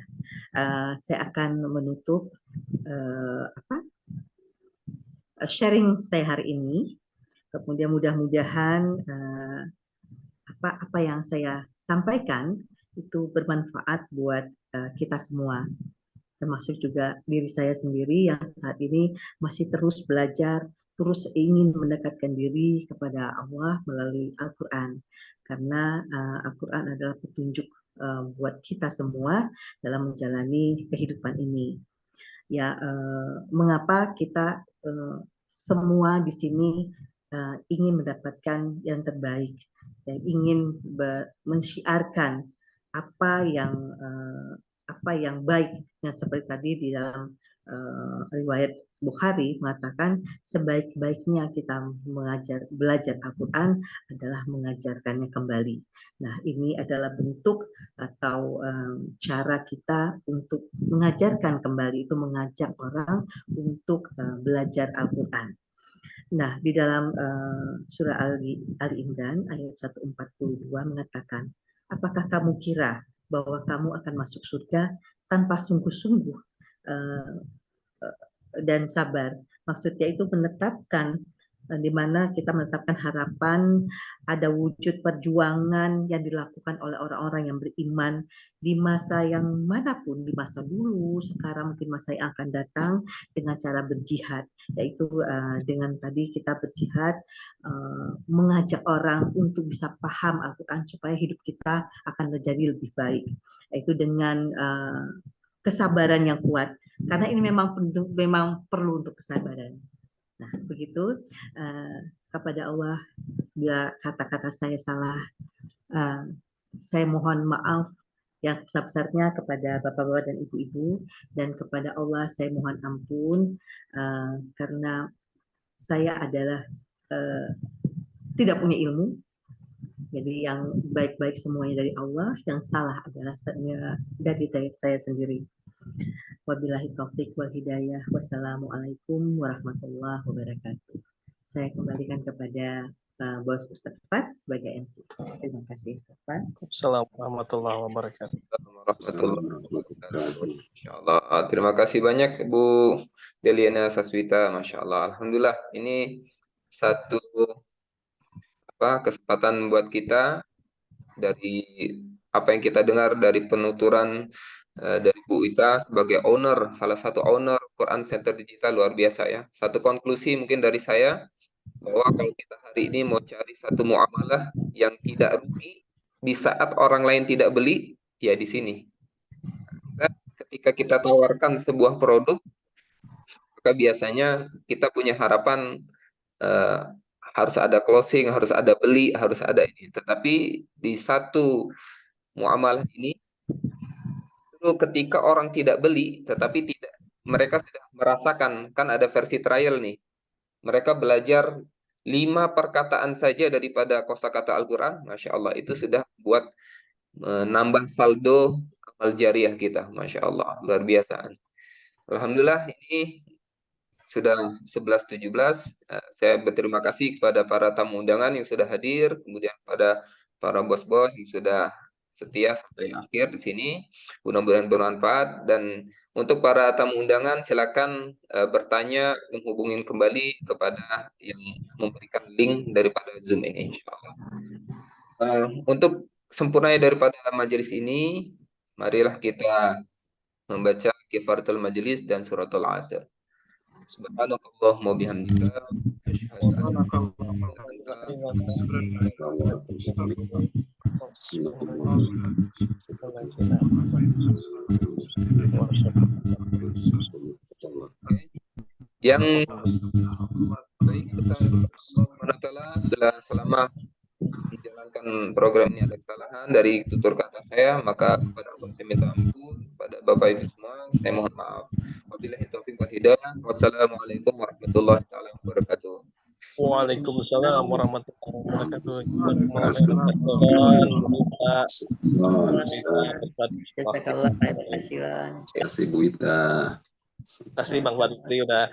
saya akan menutup sharing saya hari ini. Kemudian mudah-mudahan apa yang saya sampaikan itu bermanfaat buat kita semua, termasuk juga diri saya sendiri yang saat ini masih terus belajar, terus ingin mendekatkan diri kepada Allah melalui Al-Quran. Karena Al-Quran adalah petunjuk buat kita semua dalam menjalani kehidupan ini. Ya, mengapa kita semua di sini ingin mendapatkan yang terbaik dan ingin mensyiarkan apa yang baik, yang seperti tadi di dalam riwayat Bukhari mengatakan sebaik-baiknya kita belajar Al-Quran adalah mengajarkannya kembali. Nah, ini adalah bentuk atau cara kita untuk mengajarkan kembali, itu mengajak orang untuk belajar Al-Quran. Nah, di dalam surah Ali Imran ayat 142 mengatakan, apakah kamu kira bahwa kamu akan masuk surga tanpa sungguh-sungguh dan sabar? Maksudnya itu menetapkan di mana kita menetapkan harapan ada wujud perjuangan yang dilakukan oleh orang-orang yang beriman di masa yang manapun, di masa dulu, sekarang, mungkin masa yang akan datang, dengan cara berjihad, yaitu dengan tadi kita berjihad mengajak orang untuk bisa paham Al-Quran supaya hidup kita akan menjadi lebih baik, yaitu dengan kesabaran yang kuat, karena ini memang perlu untuk kesabaran. Nah, begitu kepada Allah, bila kata-kata saya salah, saya mohon maaf yang sebesar-besarnya kepada bapak-bapak dan ibu-ibu, dan kepada Allah saya mohon ampun karena saya adalah tidak punya ilmu. Jadi yang baik-baik semuanya dari Allah, yang salah adalah dari saya sendiri. Wabillahi taufiq wal hidayah. Wassalamualaikum warahmatullahi wabarakatuh. Saya kembalikan kepada Bos Ustadz Fat sebagai MC. Terima kasih Ustadz Fat. Assalamualaikum warahmatullahi wabarakatuh. Insyaallah. Terima kasih banyak Bu Deliana Saswita, Masya Allah. Alhamdulillah, ini satu kesempatan buat kita dari apa yang kita dengar dari penuturan dari Bu Ita sebagai owner, salah satu owner Quran Center Digital, luar biasa ya. Satu konklusi mungkin dari saya, bahwa kalau kita hari ini mau cari satu muamalah yang tidak rugi di saat orang lain tidak beli, ya di sini. Ketika kita tawarkan sebuah produk, maka biasanya kita punya harapan harus ada closing, harus ada beli, harus ada ini. Tetapi di satu muamalah ini, ketika orang tidak beli, tetapi mereka sudah merasakan, kan ada versi trial nih. Mereka belajar 5 perkataan saja daripada kosakata Al-Quran, Masya Allah, itu sudah buat menambah saldo amal jariah kita, Masya Allah, luar biasa. Alhamdulillah, ini sudah 11.17. Saya berterima kasih kepada para tamu undangan yang sudah hadir, kemudian pada para bos-bos yang sudah setia sampai akhir di sini. Mudah-mudahan bermanfaat. Dan untuk para tamu undangan, silakan bertanya, menghubungin kembali kepada yang memberikan link daripada Zoom ini, insyaallah. Untuk sempurnanya daripada majelis ini, marilah kita membaca kifaratul majelis dan suratul asr. Subhanakallahumma bihamdika asyhadu an la ilaha illa yang baik kita telah selama menjalankan program ini ada kesalahan dari tutur kata saya, maka kepada Allah saya minta ampun, kepada Bapak Ibu semua saya mohon maaf. Wabillahi taufiq wal hidayah. Wassalamualaikum warahmatullahi wabarakatuh. Waalaikumsalam warahmatullahi wabarakatuh. Jazakallah khairan. Terima kasih Bu Ita. Terima kasih Bang Fadli udah